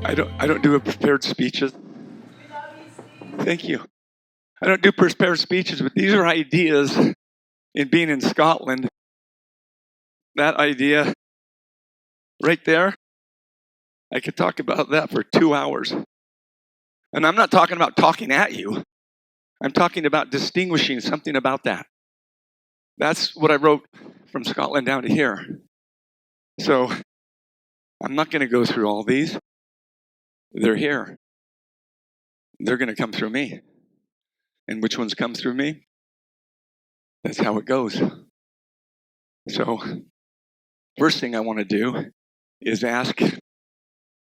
I don't do prepared speeches. Thank you. I don't do prepared speeches, but these are ideas in being in Scotland. That idea right there, I could talk about that for 2 hours. And I'm not talking about talking at you. I'm talking about distinguishing something about that. That's what I wrote from Scotland down to here. So I'm not going to go through all these. They're here. They're going to come through me. And which ones come through me? That's how it goes. So first thing I want to do is ask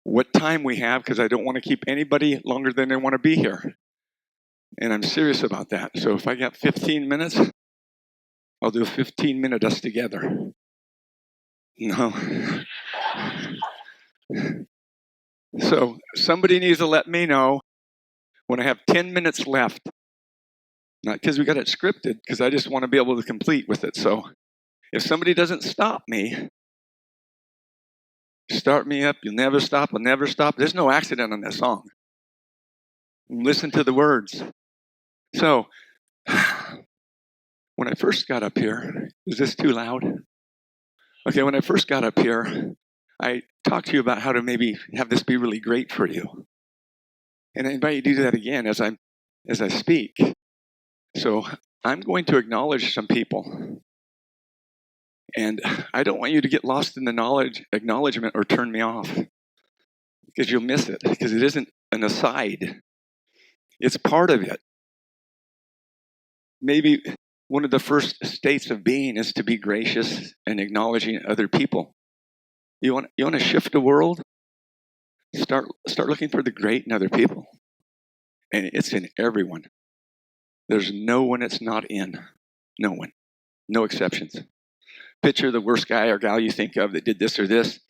what time we have, because I don't want to keep anybody longer than they want to be here. And I'm serious about that. So if I got 15 minutes, I'll do a 15-minute us together. No. So somebody needs to let me know when I have 10 minutes left. Not because we got it scripted, because I just want to be able to complete with it. So if somebody doesn't stop me, start me up, you'll never stop, I'll never stop. There's no accident on that song. Listen to the words. So when I first got up here, is this too loud? Okay, when I first got up here, I talked to you about how to maybe have this be really great for you. And I invite you to do that again as I speak. So I'm going to acknowledge some people. And I don't want you to get lost in the acknowledgement or turn me off, because you'll miss it, because it isn't an aside. It's part of it. Maybe one of the first states of being is to be gracious and acknowledging other people. You want to shift the world? Start looking for the great in other people. And it's in everyone. There's no one it's not in. No one. No exceptions. Picture the worst guy or gal you think of that did this or this.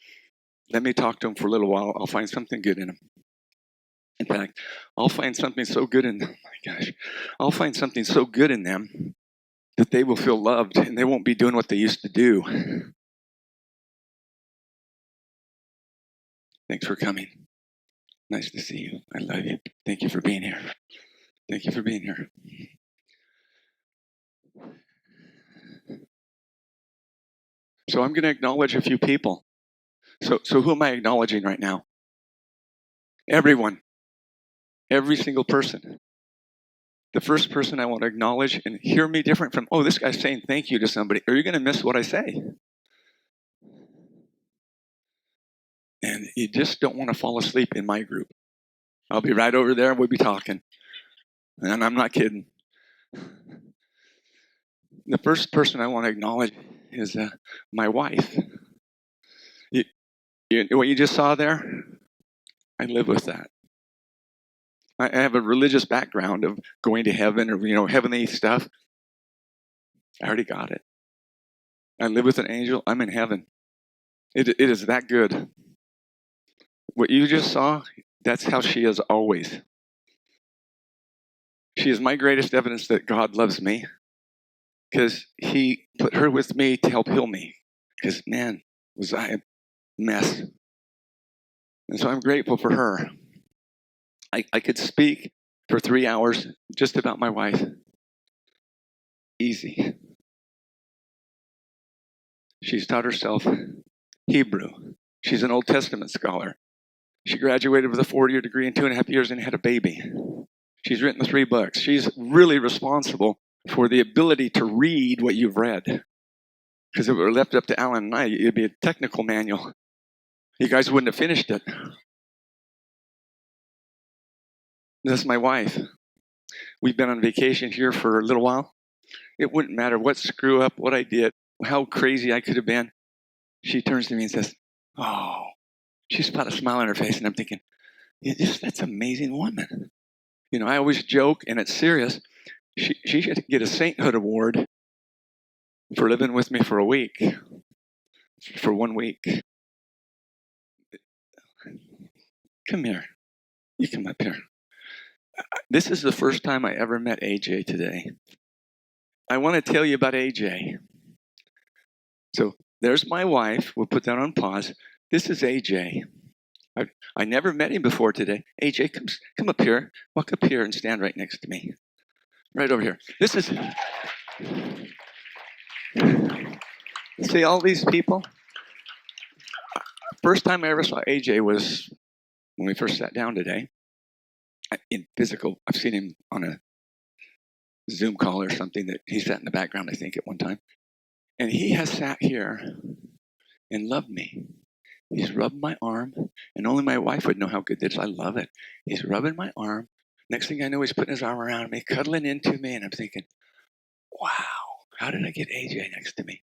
Let me talk to them for a little while. I'll find something good in them. In fact, I'll find something so good in them. My gosh. I'll find something so good in them that they will feel loved and they won't be doing what they used to do. Thanks for coming. Nice to see you. I love you. Thank you for being here. Thank you for being here. So I'm going to acknowledge a few people. So who am I acknowledging right now? Everyone. Every single person. The first person I want to acknowledge, and hear me different from, oh, this guy's saying thank you to somebody, or you're going to miss what I say. And you just don't want to fall asleep in my group. I'll be right over there and we'll be talking. And I'm not kidding. The first person I want to acknowledge is my wife. What you just saw there, I live with that. I have a religious background of going to heaven or, heavenly stuff. I already got it. I live with an angel. I'm in heaven. It is that good. What you just saw, that's how she is always. She is my greatest evidence that God loves me, because he put her with me to help heal me. Because, man, was I a mess. And so I'm grateful for her. I could speak for 3 hours just about my wife. Easy. She's taught herself Hebrew. She's an Old Testament scholar. She graduated with a 4-year degree in 2.5 years and had a baby. She's written 3 books. She's really responsible for the ability to read what you've read. Because if it were left up to Alan and I, it'd be a technical manual. You guys wouldn't have finished it. That's my wife. We've been on vacation here for a little while. It wouldn't matter what screw up, what I did, how crazy I could have been. She turns to me and says, oh, she's got a smile on her face. And I'm thinking, that's an amazing woman. I always joke, and it's serious. She should get a sainthood award for living with me for a week, for 1 week. Come here. You come up here. This is the first time I ever met AJ today. I want to tell you about AJ. So there's my wife. We'll put that on pause. This is AJ. I never met him before today. AJ, come up here. Walk up here and stand right next to me. Right over here. This is, see all these people? First time I ever saw AJ was when we first sat down today in physical. I've seen him on a Zoom call or something that he sat in the background, I think, at one time. And he has sat here and loved me. He's rubbed my arm, and only my wife would know how good this is. I love it. He's rubbing my arm. Next thing I know, he's putting his arm around me, cuddling into me, and I'm thinking, wow, how did I get AJ next to me?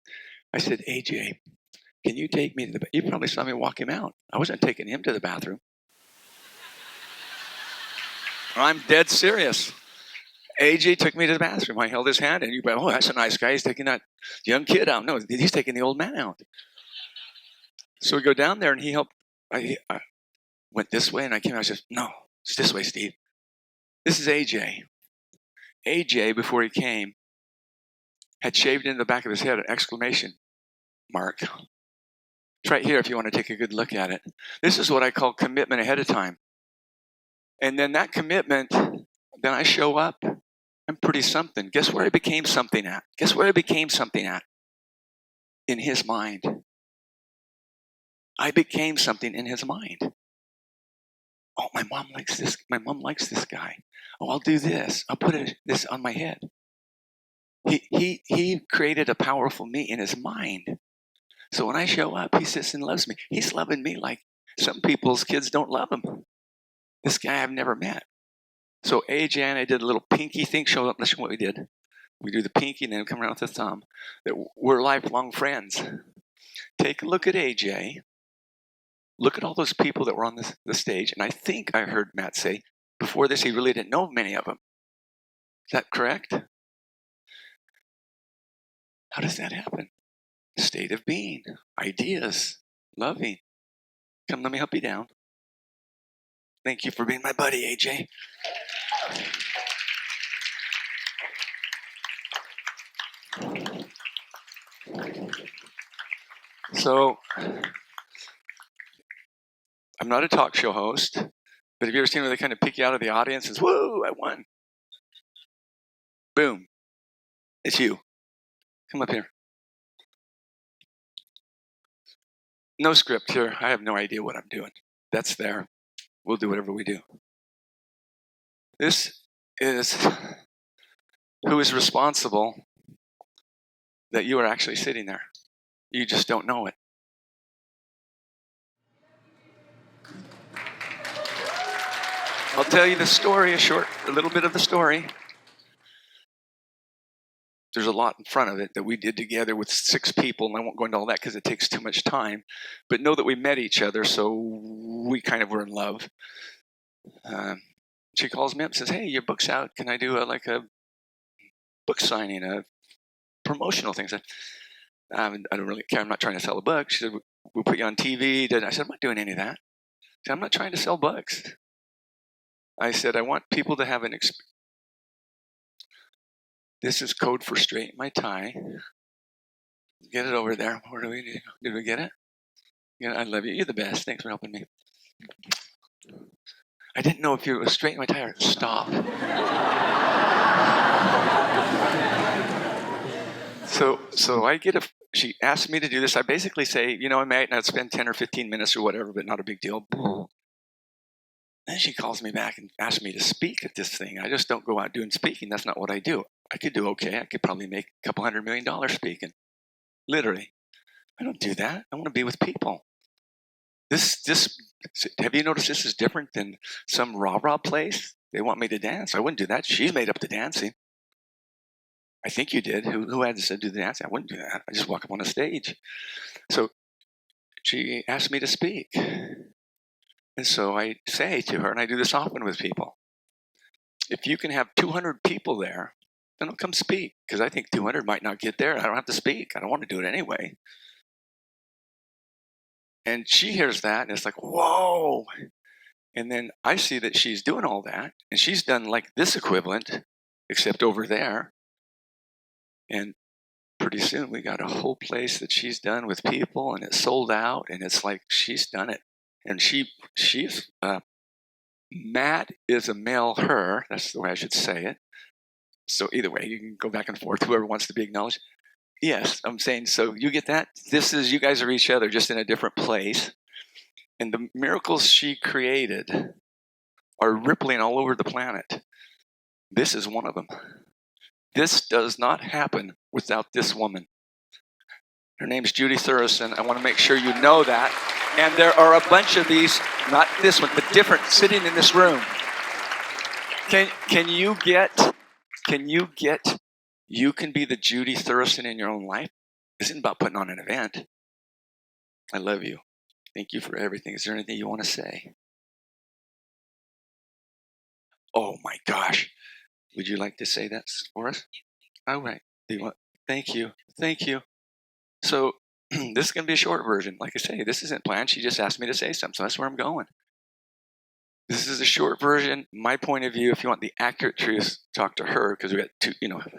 I said, AJ, can you take me to the bathroom? You probably saw me walk him out. I wasn't taking him to the bathroom. I'm dead serious. AJ took me to the bathroom. I held his hand, and you go, oh, that's a nice guy. He's taking that young kid out. No, he's taking the old man out. So we go down there, and he helped. I went this way, and I came out. I said, no, it's this way, Steve. This is AJ. AJ, before he came, had shaved in the back of his head an exclamation mark. It's right here if you want to take a good look at it. This is what I call commitment ahead of time. And then that commitment, then I show up. I'm pretty something. Guess where I became something at? Guess where I became something at? In his mind. I became something in his mind. Oh, my mom likes this. My mom likes this guy. Oh, I'll do this. I'll put this on my head. He created a powerful me in his mind. So when I show up, he sits and loves me. He's loving me like some people's kids don't love him. This guy I've never met. So AJ and I did a little pinky thing. Show up. Listen what we did. We do the pinky and then come around with the thumb. That we're lifelong friends. Take a look at AJ. Look at all those people that were on the stage. And I think I heard Matt say, before this, he really didn't know many of them. Is that correct? How does that happen? State of being, ideas, loving. Come, let me help you down. Thank you for being my buddy, AJ. So, I'm not a talk show host, but have you ever seen where they kind of pick you out of the audience and say, whoa, I won. Boom. It's you. Come up here. No script here. I have no idea what I'm doing. That's there. We'll do whatever we do. This is who is responsible that you are actually sitting there. You just don't know it. I'll tell you the story, a little bit of the story. There's a lot in front of it that we did together with 6 people, and I won't go into all that because it takes too much time. But know that we met each other, so we kind of were in love. She calls me up and says, hey, your book's out. Can I do a book signing, a promotional thing? I said, I don't really care. I'm not trying to sell a book. She said, we'll put you on TV. I said, I'm not doing any of that. I said, I'm not trying to sell books. I said, I want people to have an experience. This is code for straighten my tie. Get it over there. Where do we do? Did we get it? Yeah, I love you. You're the best. Thanks for helping me. I didn't know if you were straighten my tie or stop. So I get she asked me to do this. I basically say, I might not spend 10 or 15 minutes or whatever, but not a big deal. Then she calls me back and asks me to speak at this thing. I just don't go out doing speaking. That's not what I do. I could do okay. I could probably make a couple $100 million speaking. Literally. I don't do that. I want to be with people. Have you noticed this is different than some rah-rah place? They want me to dance. I wouldn't do that. She made up the dancing. I think you did. Who had to do the dancing? I wouldn't do that. I just walk up on a stage. So she asked me to speak. And so I say to her, and I do this often with people, if you can have 200 people there, then I'll come speak, because I think 200 might not get there. I don't have to speak. I don't want to do it anyway. And she hears that, and it's like, whoa. And then I see that she's doing all that, and she's done like this equivalent, except over there. And pretty soon we got a whole place that she's done with people, and it's sold out, and it's like she's done it And she's Matt is a male her. That's the way I should say it. So either way, you can go back and forth. Whoever wants to be acknowledged. Yes, I'm saying, so you get that? This is, you guys are each other, just in a different place. And the miracles she created are rippling all over the planet. This is one of them. This does not happen without this woman. Her name's Judy Thurston. I want to make sure you know that. And there are a bunch of these, not this one, but different, sitting in this room. Can you get, you can be the Judy Thurston in your own life? This isn't about putting on an event. I love you. Thank you for everything. Is there anything you want to say? Oh my gosh. Would you like to say that for us? All right. Thank you. Thank you. So this is going to be a short version. Like I say, this isn't planned. She just asked me to say something. So that's where I'm going. This is a short version. My point of view, if you want the accurate truth, talk to her, because we got two,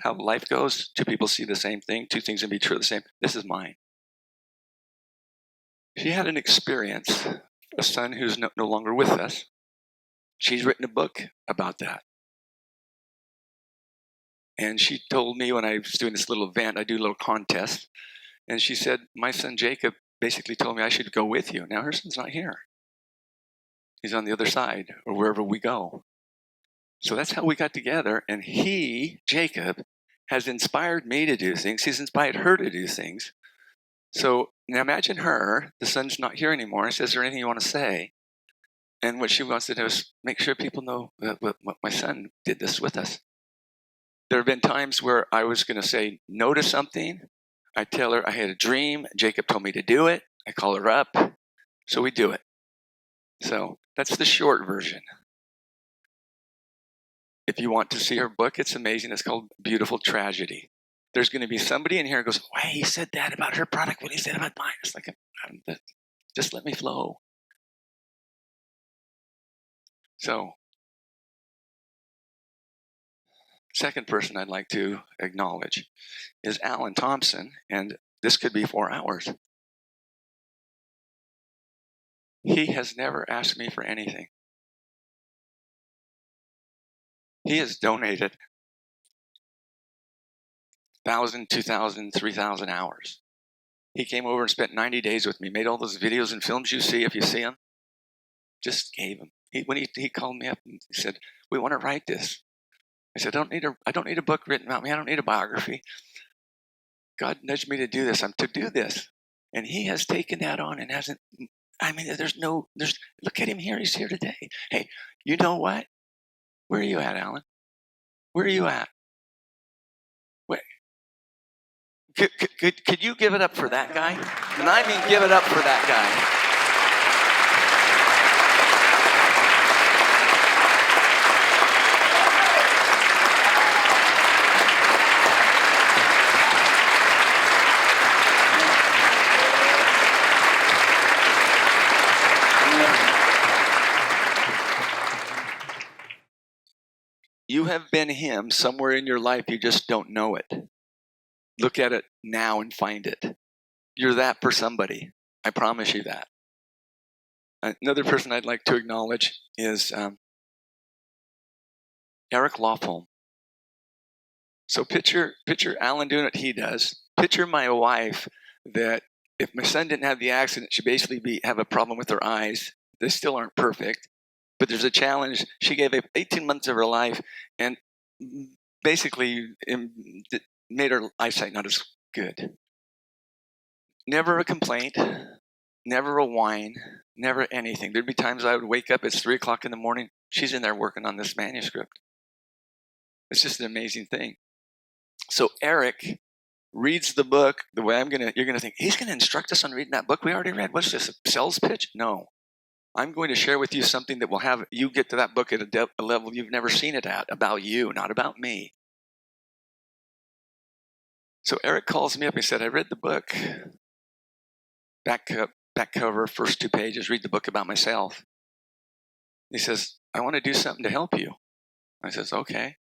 how life goes. Two people see the same thing. Two things can be true of the same. This is mine. She had an experience, a son who's no longer with us. She's written a book about that. And she told me when I was doing this little event, I do a little contest, and she said, my son Jacob basically told me I should go with you. Now her son's not here. He's on the other side, or wherever we go. So that's how we got together, and he, Jacob, has inspired me to do things. He's inspired her to do things. So now imagine her, the son's not here anymore, and says, is there anything you want to say? And what she wants to do is make sure people know that my son did this with us. There have been times where I was going to say no to something. I tell her I had a dream. Jacob told me to do it. I call her up. So we do it. So that's the short version. If you want to see her book, it's amazing. It's called Beautiful Tragedy. There's going to be somebody in here who goes, why he said that about her product when he said about mine. It's like, just let me flow. So, second person I'd like to acknowledge is Alan Thompson, and this could be 4 hours. He has never asked me for anything. He has donated 1,000, 2,000, 3,000 hours. He came over and spent 90 days with me, made all those videos and films you see, if you see them, just gave them. When he called me up and he said, we want to write this. I said, I don't need a book written about me. I don't need a biography. God nudged me to do this. I'm to do this. And he has taken that on and hasn't, look at him here. He's here today. Hey, you know what? Where are you at, Alan? Where are you at? Wait. Could you give it up for that guy? And I mean, give it up for that guy. You have been him somewhere in your life. You just don't know it. Look at it now and find it. You're that for somebody. I promise you that. Another person I'd like to acknowledge is Eric Lawful. So picture Alan doing what he does. Picture my wife that if my son didn't have the accident, she'd basically have a problem with her eyes. They still aren't perfect, but there's a challenge. She gave up 18 months of her life and basically made her eyesight not as good. Never a complaint, never a whine, never anything. There'd be times I would wake up, it's 3 o'clock in the morning. She's in there working on this manuscript. It's just an amazing thing. So Eric reads the book the way you're going to think, he's going to instruct us on reading that book we already read. What's this, a sales pitch? No. I'm going to share with you something that will have you get to that book at a level you've never seen it at, about you, not about me. So Eric calls me up. He said, I read the book. Back cover, first 2 pages, read the book about myself. He says, I want to do something to help you. I says, okay.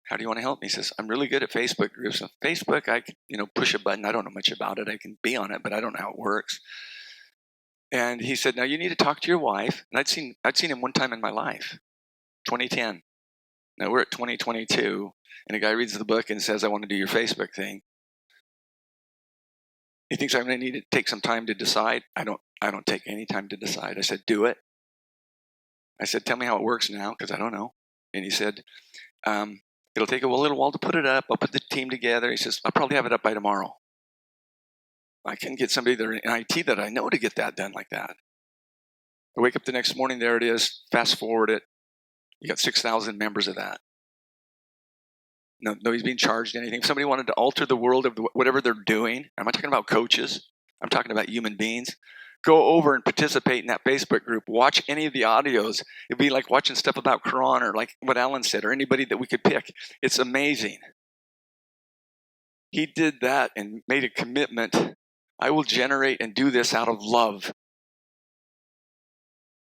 How do you want to help me? He says, I'm really good at Facebook groups. On Facebook, I can, push a button. I don't know much about it. I can be on it, but I don't know how it works. And he said, now you need to talk to your wife. And I'd seen him one time in my life, 2010. Now we're at 2022, and a guy reads the book and says, I want to do your Facebook thing. He thinks I'm going to need to take some time to decide. I don't take any time to decide. I said, do it. I said, tell me how it works now, because I don't know. And he said, it'll take a little while to put it up. I'll put the team together. He says, I'll probably have it up by tomorrow. I can get somebody there in IT that I know to get that done like that. I wake up the next morning, there it is. Fast forward it. You got 6,000 members of that. Nobody's being charged anything. If somebody wanted to alter the world of whatever they're doing, I'm not talking about coaches. I'm talking about human beings. Go over and participate in that Facebook group. Watch any of the audios. It'd be like watching stuff about Quran or like what Alan said or anybody that we could pick. It's amazing. He did that and made a commitment. I will generate and do this out of love.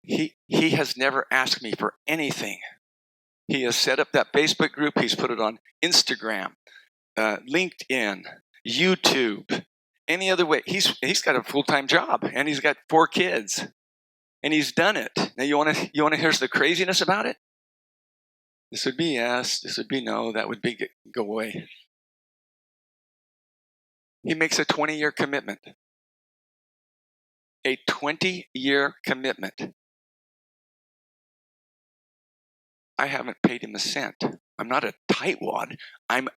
He has never asked me for anything. He has set up that Facebook group. He's put it on Instagram, LinkedIn, YouTube, any other way. He's got a full-time job and he's got 4 kids, and he's done it. Now you want to hear the craziness about it? This would be yes. This would be no. That would be go away. He makes a 20-year commitment. A 20-year commitment. I haven't paid him a cent. I'm not a tightwad.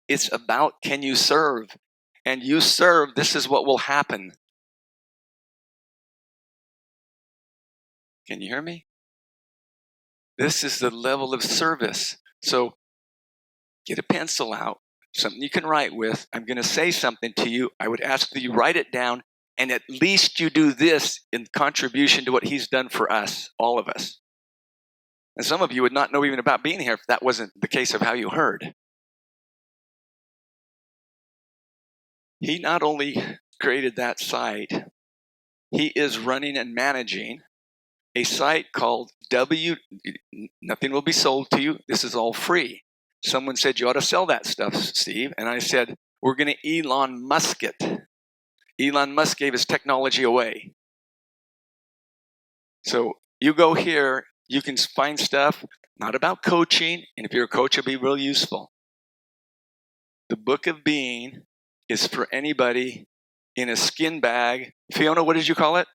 It's about, can you serve? And you serve, this is what will happen. Can you hear me? This is the level of service. So get a pencil out, something you can write with. I'm going to say something to you. I would ask that you write it down, and at least you do this in contribution to what he's done for us, all of us. And some of you would not know even about being here if that wasn't the case of how you heard. He not only created that site, he is running and managing a site called nothing will be sold to you. This is all free. Someone said, you ought to sell that stuff, Steve. And I said, we're going to Elon Musk it. Elon Musk gave his technology away. So you go here, you can find stuff, not about coaching. And if you're a coach, it'll be real useful. The Book of Being is for anybody in a skin bag. Fiona, what did you call it?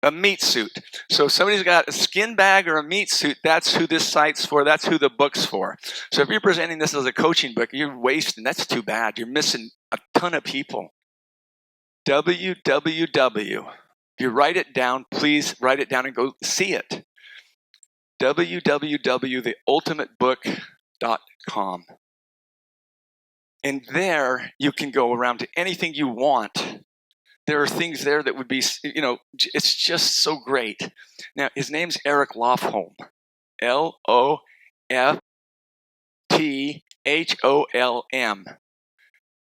A meat suit. So if somebody's got a skin bag or a meat suit, that's who this site's for. That's who the book's for. So if you're presenting this as a coaching book, you're wasting. That's too bad. You're missing a ton of people. www. If you write it down, please write it down and go see it. www.theultimatebook.com. And there you can go around to anything you want. There are things there that would be, it's just so great. Now, his name's Eric Lofholm. Lofthom.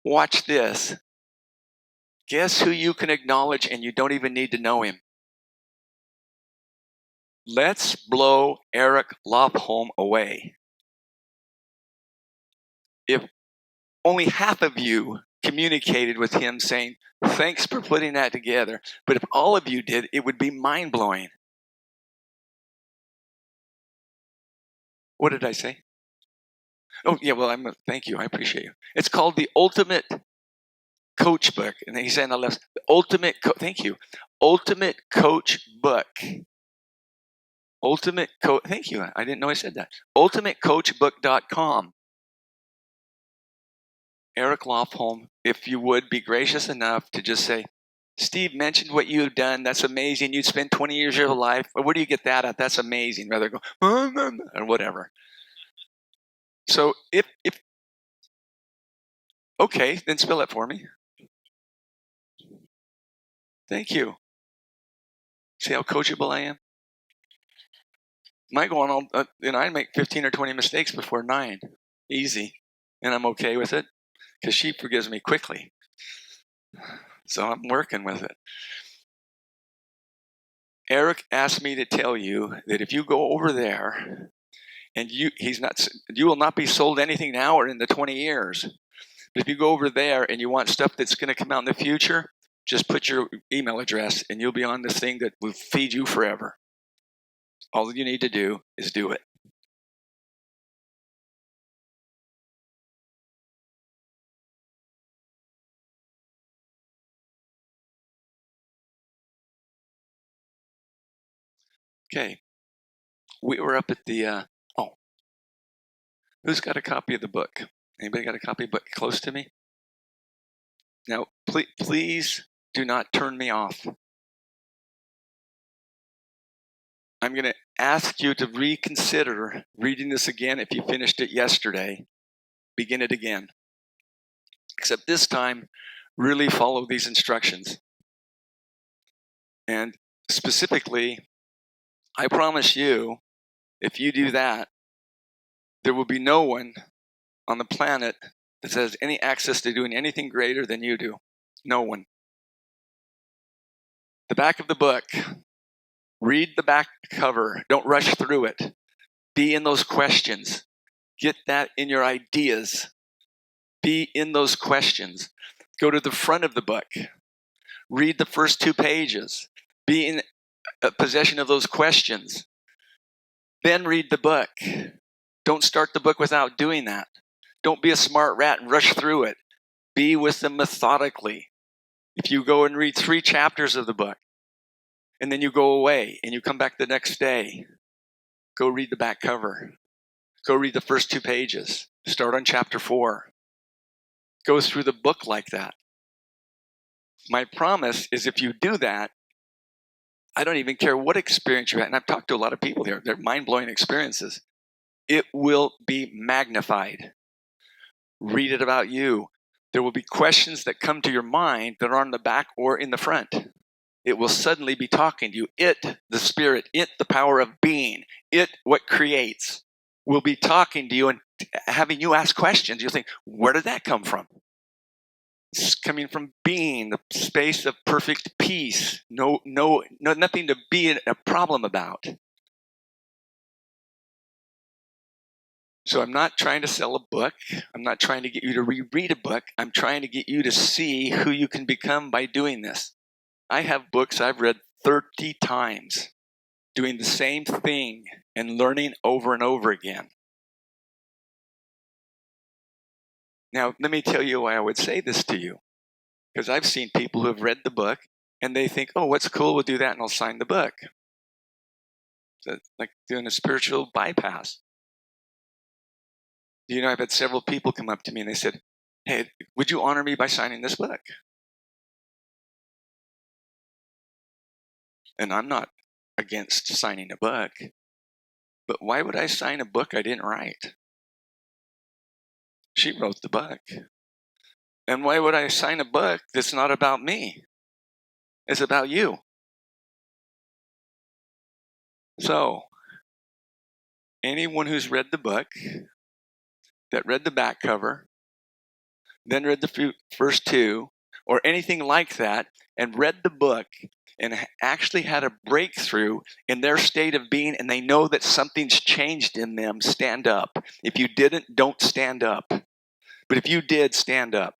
Watch this. Guess who you can acknowledge and you don't even need to know him? Let's blow Eric Lofholm away. If only half of you communicated with him saying, thanks for putting that together. But if all of you did, it would be mind-blowing. What did I say? Oh, yeah, well, thank you. I appreciate you. It's called The Ultimate Coach Book. And then he said on the left, thank you. Ultimate Coach Book. Thank you. I didn't know I said that. UltimateCoachBook.com. Eric Lofholm, if you would be gracious enough to just say, Steve mentioned what you've done. That's amazing. You'd spend 20 years of your life. Where do you get that at? That's amazing. Rather go, or whatever. So okay, then spell it for me. Thank you. See how coachable I am? My go on, I make 15 or 20 mistakes before 9. Easy. And I'm okay with it because she forgives me quickly. So I'm working with it. Eric asked me to tell you that if you go over there and you will not be sold anything now or in the 20 years. But if you go over there and you want stuff that's going to come out in the future, Just put your email address and you'll be on this thing that will feed you forever. All you need to do is do it. Okay. We were up at the, who's got a copy of the book? Anybody got a copy of the book close to me? Now, please do not turn me off. I'm going to ask you to reconsider reading this again. If you finished it yesterday, begin it again. Except this time, really follow these instructions. And specifically, I promise you, if you do that, there will be no one on the planet that has any access to doing anything greater than you do. No one. The back of the book, read the back cover. Don't rush through it. Be in those questions. Get that in your ideas. Be in those questions. Go to the front of the book. Read the first 2 pages. Be in possession of those questions. Then read the book. Don't start the book without doing that. Don't be a smart rat and rush through it. Be with them methodically. If you go and read 3 chapters of the book, and then you go away and you come back the next day, go read the back cover. Go read the first 2 pages. Start on chapter 4. Go through the book like that. My promise is if you do that, I don't even care what experience you had, and I've talked to a lot of people here, they're mind-blowing experiences. It will be magnified. Read it about you. There will be questions that come to your mind that are on the back or in the front. It will suddenly be talking to you. It, the spirit, it, the power of being, it, what creates, will be talking to you and having you ask questions. You'll think, where did that come from? It's coming from being, the space of perfect peace. Nothing to be a problem about. So I'm not trying to sell a book. I'm not trying to get you to reread a book. I'm trying to get you to see who you can become by doing this. I have books I've read 30 times, doing the same thing and learning over and over again. Now, let me tell you why I would say this to you. Because I've seen people who have read the book and they think, oh, what's cool? We'll do that and I'll sign the book. So it's like doing a spiritual bypass. You know, I've had several people come up to me and they said, hey, would you honor me by signing this book? And I'm not against signing a book, but why would I sign a book I didn't write? She wrote the book. And why would I sign a book that's not about me? It's about you. So, anyone who's read the book, that read the back cover, then read the first 2, or anything like that, and read the book and actually had a breakthrough in their state of being, and they know that something's changed in them, stand up. If you didn't, don't stand up. But if you did, stand up.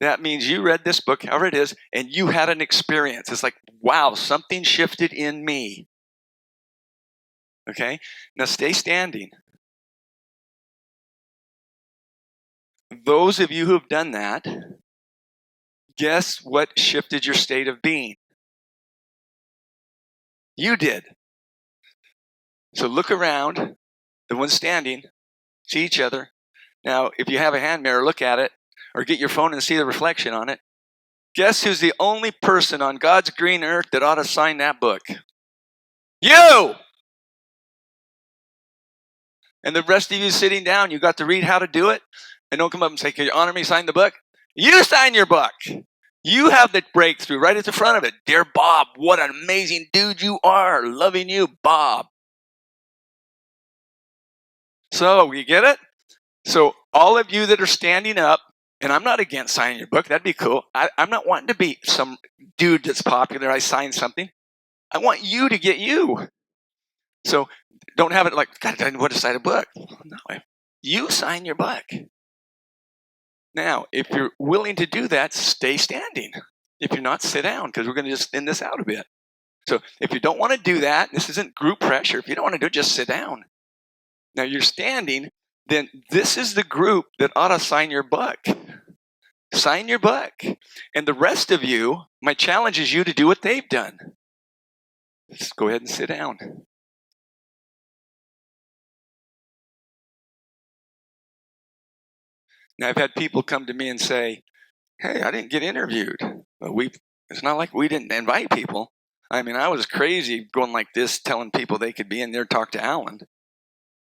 That means you read this book, however it is, and you had an experience. It's like, wow, something shifted in me. Okay? Now stay standing. Those of you who have done that, guess what shifted your state of being? You did. So look around, the ones standing, see each other. Now, if you have a hand mirror, look at it, or get your phone and see the reflection on it. Guess who's the only person on God's green earth that ought to sign that book? You! And the rest of you sitting down, you got to read how to do it, and don't come up and say, can you honor me, sign the book? You sign your book. You have the breakthrough right at the front of it. Dear Bob, what an amazing dude you are. Loving you, Bob. So, you get it? So, all of you that are standing up, and I'm not against signing your book. That'd be cool. I'm not wanting to be some dude that's popular. I signed something. I want you to get you. So, don't have it like, God, I want to sign a book. No, you sign your book. Now, if you're willing to do that, stay standing. If you're not, sit down, because we're going to just thin this out a bit. So if you don't want to do that, this isn't group pressure. If you don't want to do it, just sit down. Now you're standing, then this is the group that ought to sign your book. Sign your book. And the rest of you, my challenge is you to do what they've done. Just go ahead and sit down. Now I've had people come to me and say, hey, I didn't get interviewed. It's not like we didn't invite people. I mean, I was crazy going like this, telling people they could be in there, talk to Alan.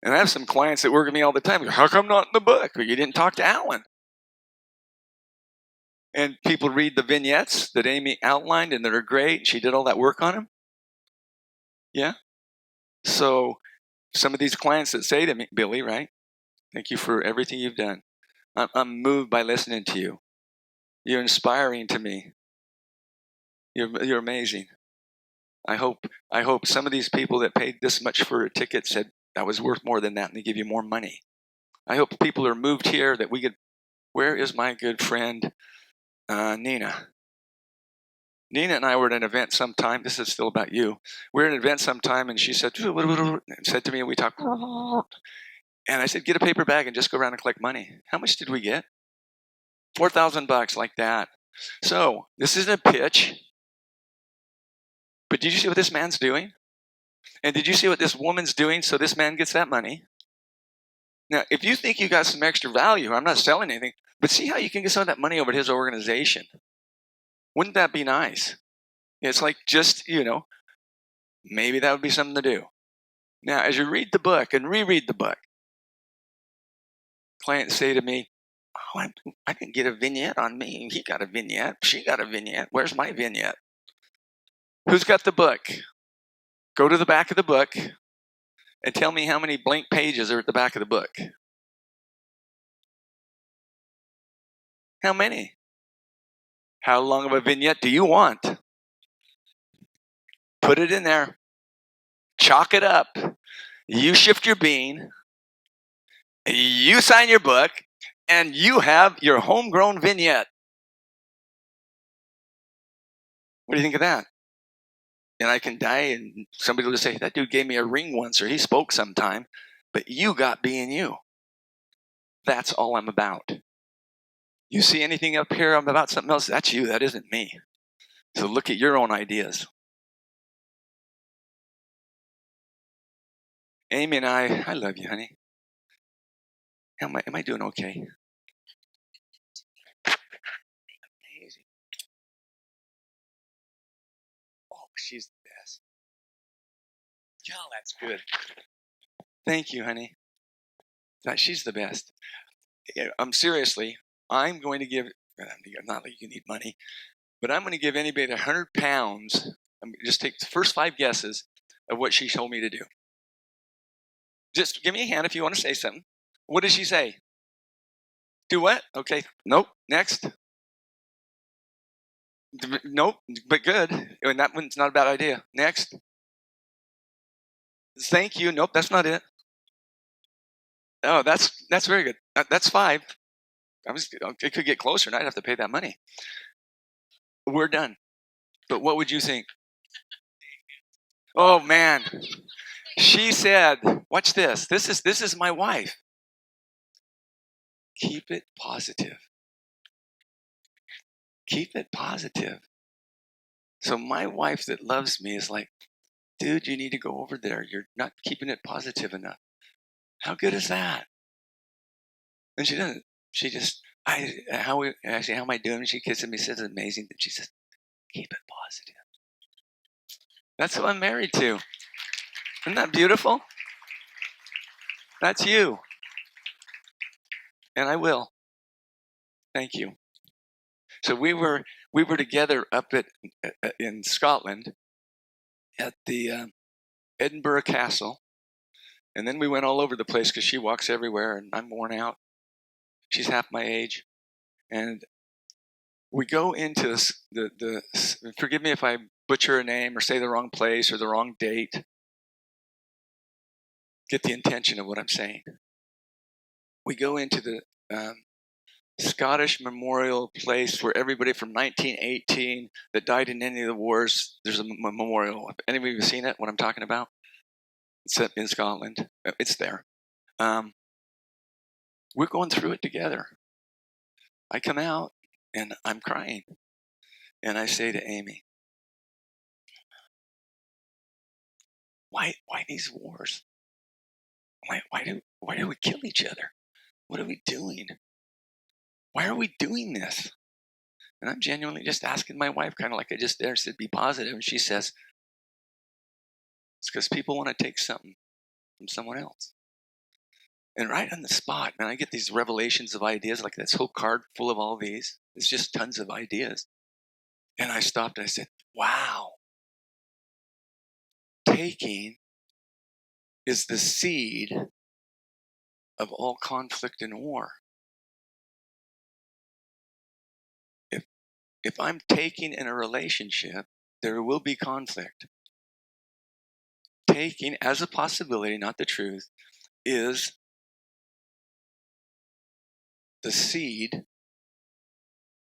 And I have some clients that work with me all the time. How come not in the book? Well, you didn't talk to Alan. And people read the vignettes that Amy outlined and that are great. She did all that work on them. Yeah. So some of these clients that say to me, Billy, right? Thank you for everything you've done. I'm moved by listening to you. You're inspiring to me. You're amazing. I hope some of these people that paid this much for a ticket said that was worth more than that, and they give you more money. I hope people are moved here that we could. Where is my good friend Nina? Nina and I were at an event sometime. This is still about you. We were at an event sometime, and she said to me, and we talked. And I said, get a paper bag and just go around and collect money. How much did we get? $4,000 like that. So this isn't a pitch. But did you see what this man's doing? And did you see what this woman's doing so this man gets that money? Now, if you think you got some extra value, I'm not selling anything, but see how you can get some of that money over to his organization. Wouldn't that be nice? It's like just, maybe that would be something to do. Now, as you read the book and reread the book, clients say to me, oh, I didn't get a vignette on me. He got a vignette. She got a vignette. Where's my vignette? Who's got the book? Go to the back of the book and tell me how many blank pages are at the back of the book. How many? How long of a vignette do you want? Put it in there. Chalk it up. You shift your bean. You sign your book. And you have your homegrown vignette. What do you think of that? And I can die and somebody will just say, that dude gave me a ring once or he spoke sometime. But you got being you. That's all I'm about. You see anything up here I'm about something else? That's you. That isn't me. So look at your own ideas. Amy and I love you, honey. Am I doing okay? Amazing. Oh, she's the best. Yeah, that's good. Thank you, honey. She's the best. Seriously, I'm going to give, not that you need money, but I'm going to give anybody £100. Just take the first 5 guesses of what she told me to do. Just give me a hand if you want to say something. What did she say? Do what? Okay. Nope. Next. Nope. But good. And that one's not a bad idea. Next. Thank you. Nope. That's not it. Oh, that's very good. That's 5. It could get closer, and I'd have to pay that money. We're done. But what would you think? Oh man. She said, watch this. This is my wife. Keep it positive. Keep it positive. So my wife that loves me is like, dude, you need to go over there. You're not keeping it positive enough. How good is that? And she doesn't. She just, I say, how am I doing? And she kisses me, says it's amazing. And she says, keep it positive. That's who I'm married to. Isn't that beautiful? That's you. And I will. Thank you. So we were together up in Scotland at the Edinburgh Castle, and then we went all over the place because she walks everywhere, and I'm worn out. She's half my age, and we go into the. Forgive me if I butcher a name or say the wrong place or the wrong date. Get the intention of what I'm saying. We go into the Scottish memorial place where everybody from 1918 that died in any of the wars, there's a memorial. Anybody have seen it, what I'm talking about? It's in Scotland. It's there. We're going through it together. I come out and I'm crying. And I say to Amy, why these wars? Why do we kill each other? What are we doing? Why are we doing this? And I'm genuinely just asking my wife, kind of like I just there said, be positive. And she says, it's because people want to take something from someone else. And right on the spot, man, I get these revelations of ideas, like this whole card full of all these. It's just tons of ideas. And I stopped and I said, wow. Taking is the seed of all conflict and war. If I'm taking in a relationship, there will be conflict. Taking as a possibility, not the truth, is the seed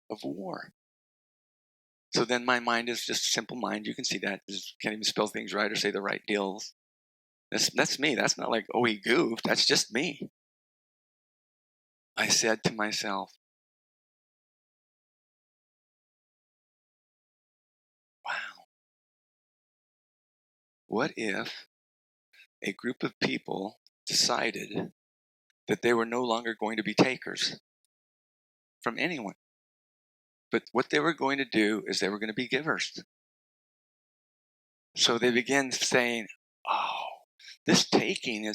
of war. So then my mind is just a simple mind. You can see that. Just can't even spell things right or say the right deals. That's me. That's not like, oh, he goofed. That's just me. I said to myself, wow, what if a group of people decided that they were no longer going to be takers from anyone? But what they were going to do is they were going to be givers. So they began saying, oh, this taking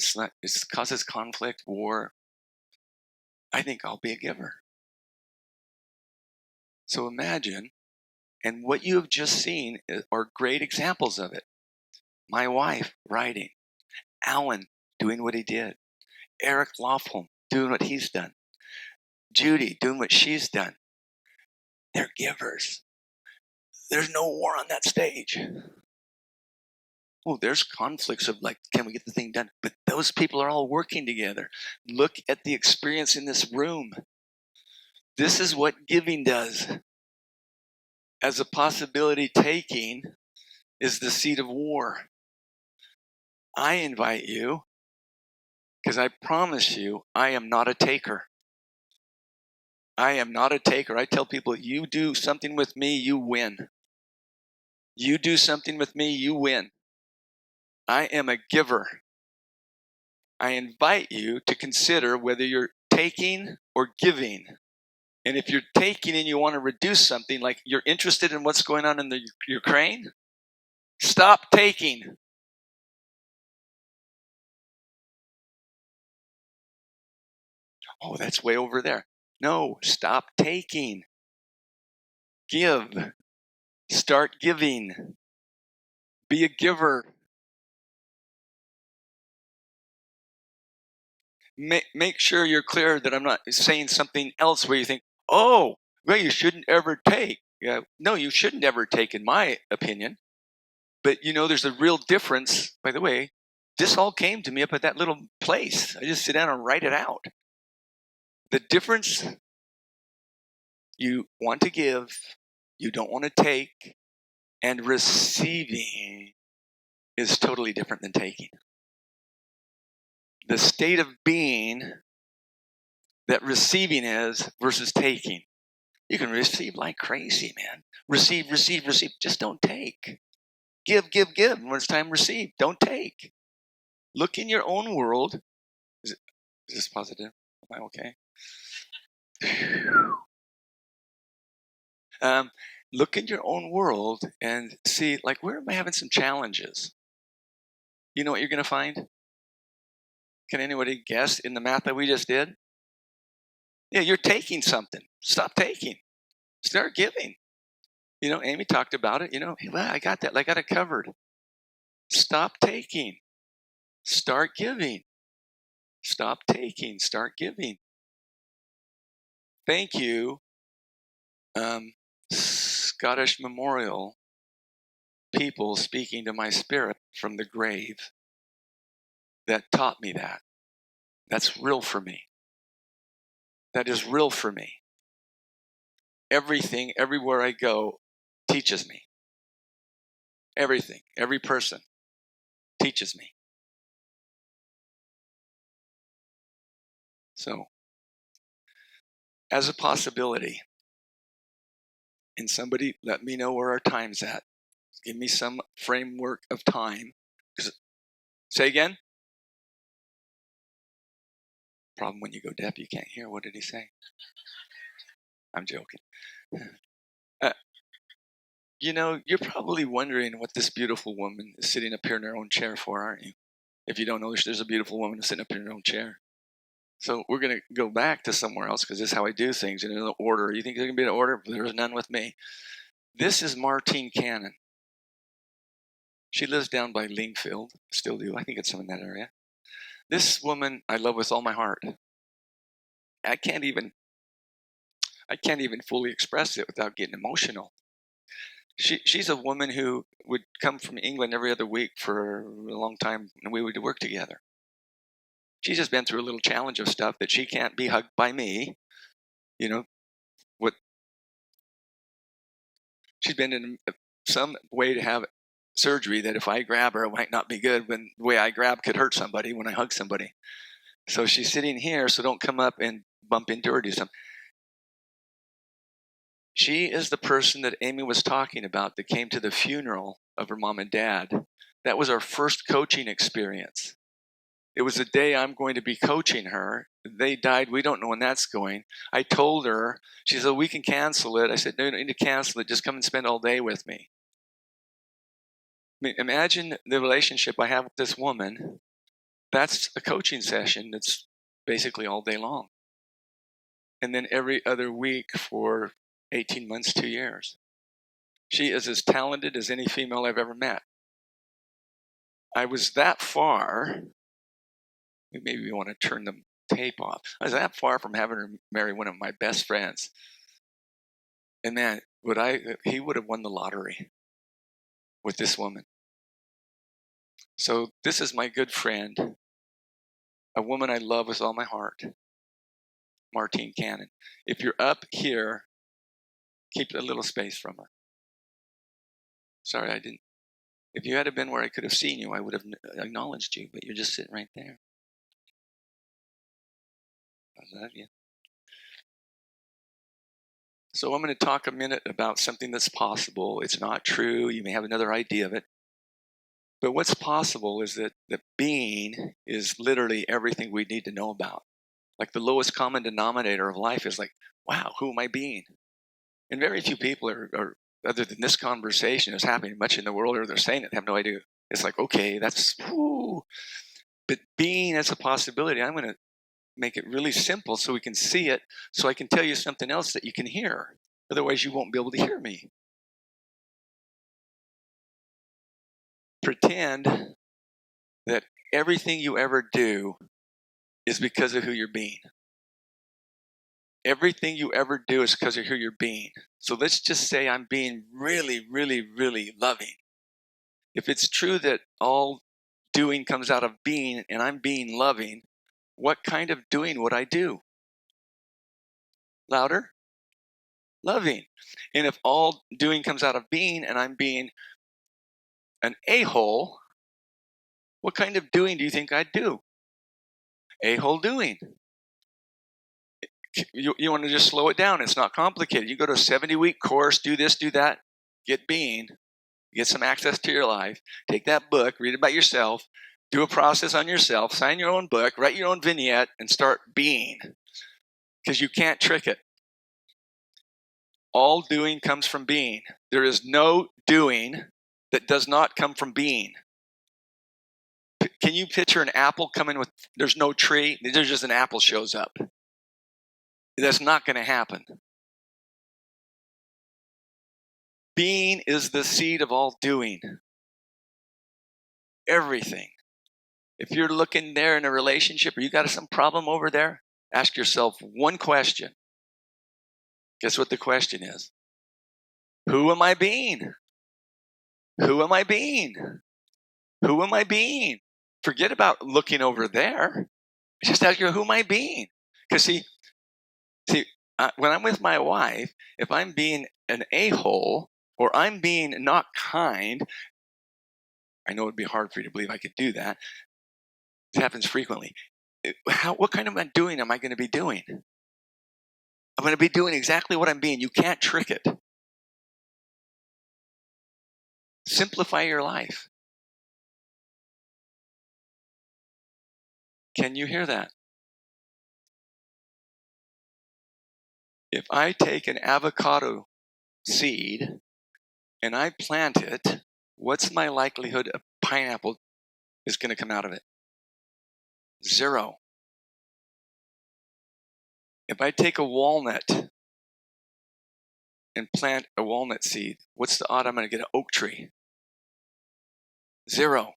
causes conflict, war. I think I'll be a giver. So imagine, and what you have just seen are great examples of it. My wife writing, Alan doing what he did, Eric Lofholm doing what he's done, Judy doing what she's done. They're givers. There's no war on that stage. Oh, there's conflicts of like, can we get the thing done? But those people are all working together. Look at the experience in this room. This is what giving does. As a possibility, taking is the seed of war. I invite you, because I promise you, I am not a taker. I am not a taker. I tell people, you do something with me, you win. You do something with me, you win. I am a giver. I invite you to consider whether you're taking or giving. And if you're taking and you want to reduce something, like you're interested in what's going on in the Ukraine, stop taking. Oh, that's way over there. No, stop taking. Give. Start giving. Be a giver. Make sure you're clear that I'm not saying something else where you think, oh, well, you shouldn't ever take. Yeah, no, you shouldn't ever take, in my opinion. But, there's a real difference. By the way, this all came to me up at that little place. I just sit down and write it out. The difference, you want to give, you don't want to take, and receiving is totally different than taking. The state of being that receiving is versus taking. You can receive like crazy, man. Receive. Just don't take. Give. When it's time to receive, don't take. Look in your own world. Is this positive? Am I okay? Look in your own world and see, like, where am I having some challenges? You know what you're going to find? Can anybody guess in the math that we just did? Yeah, you're taking something. Stop taking. Start giving. Amy talked about it. Well, I got that. I got it covered. Stop taking. Start giving. Stop taking. Start giving. Thank you, Scottish memorial people speaking to my spirit from the grave that taught me that. That's real for me. That is real for me. everything, everywhere I go, teaches me. Everything, every person teaches me. So, as a possibility, and somebody let me know where our time's at. Give me some framework of time. Say again? Problem when you go deaf, you can't hear. What did he say? I'm joking. You're probably wondering what this beautiful woman is sitting up here in her own chair for, aren't you? If you don't know, there's a beautiful woman sitting up here in her own chair. So we're going to go back to somewhere else because this is how I do things in an order. You think there can be an order? There's none with me. This is Martine Cannon. She lives down by Lingfield. Still do. I think it's in that area. This woman I love with all my heart. I can't even fully express it without getting emotional. She's a woman who would come from England every other week for a long time, and we would work together. She's just been through a little challenge of stuff that she can't be hugged by me. She's been in some way to have surgery that if I grab her, it might not be good. When the way I grab could hurt somebody when I hug somebody. So she's sitting here, so don't come up and bump into her or do something. She is the person that Amy was talking about that came to the funeral of her mom and dad. That was our first coaching experience. It was the day I'm going to be coaching her. They died. We don't know when that's going. I told her, she said, we can cancel it. I said, no, you don't need to cancel it. Just come and spend all day with me. I mean, imagine the relationship I have with this woman. That's a coaching session that's basically all day long. And then every other week for 18 months, 2 years. She is as talented as any female I've ever met. I was that far, maybe we want to turn the tape off. I was that far from having her marry one of my best friends. And man, he would have won the lottery with this woman. So this is my good friend, a woman I love with all my heart, Martine Cannon. If you're up here, keep a little space from her. Sorry, I didn't. If you had been where I could have seen you, I would have acknowledged you, but you're just sitting right there. I love you. So I'm going to talk a minute about something that's possible. It's not true. You may have another idea of it. But what's possible is that the being is literally everything we need to know about. Like the lowest common denominator of life is like, wow, who am I being? And very few people are other than this conversation is happening much in the world, or they're saying it, have no idea. It's like, okay, that's, whoo. But being as a possibility, I'm going to make it really simple so we can see it, so I can tell you something else that you can hear. Otherwise, you won't be able to hear me. Pretend that everything you ever do is because of who you're being. Everything you ever do is because of who you're being. So let's just say I'm being really, really, really loving. If it's true that all doing comes out of being and I'm being loving, what kind of doing would I do? Louder? Loving. And if all doing comes out of being and I'm being an a-hole, what kind of doing do you think I'd do? A-hole doing. You want to just slow it down. It's not complicated. You go to a 70-week course, do this, do that, get being, get some access to your life, take that book, read about yourself, do a process on yourself, sign your own book, write your own vignette, and start being. Because you can't trick it. All doing comes from being. There is no doing that does not come from being. Can you picture an apple coming with, there's no tree, there's just an apple shows up. That's not going to happen. Being is the seed of all doing. Everything. If you're looking there in a relationship or you got some problem over there, ask yourself one question. Guess what the question is? Who am I being? Who am I being? Who am I being? Forget about looking over there. Just ask you, who am I being? Because see, when I'm with my wife, if I'm being an a-hole or I'm being not kind, I know it'd be hard for you to believe I could do that. It happens frequently. What kind of doing am I going to be doing? I'm going to be doing exactly what I'm being. You can't trick it. Simplify your life. Can you hear that? If I take an avocado seed and I plant it, what's my likelihood a pineapple is going to come out of it? 0. If I take a walnut and plant a walnut seed, what's the odds I'm going to get an oak tree? 0.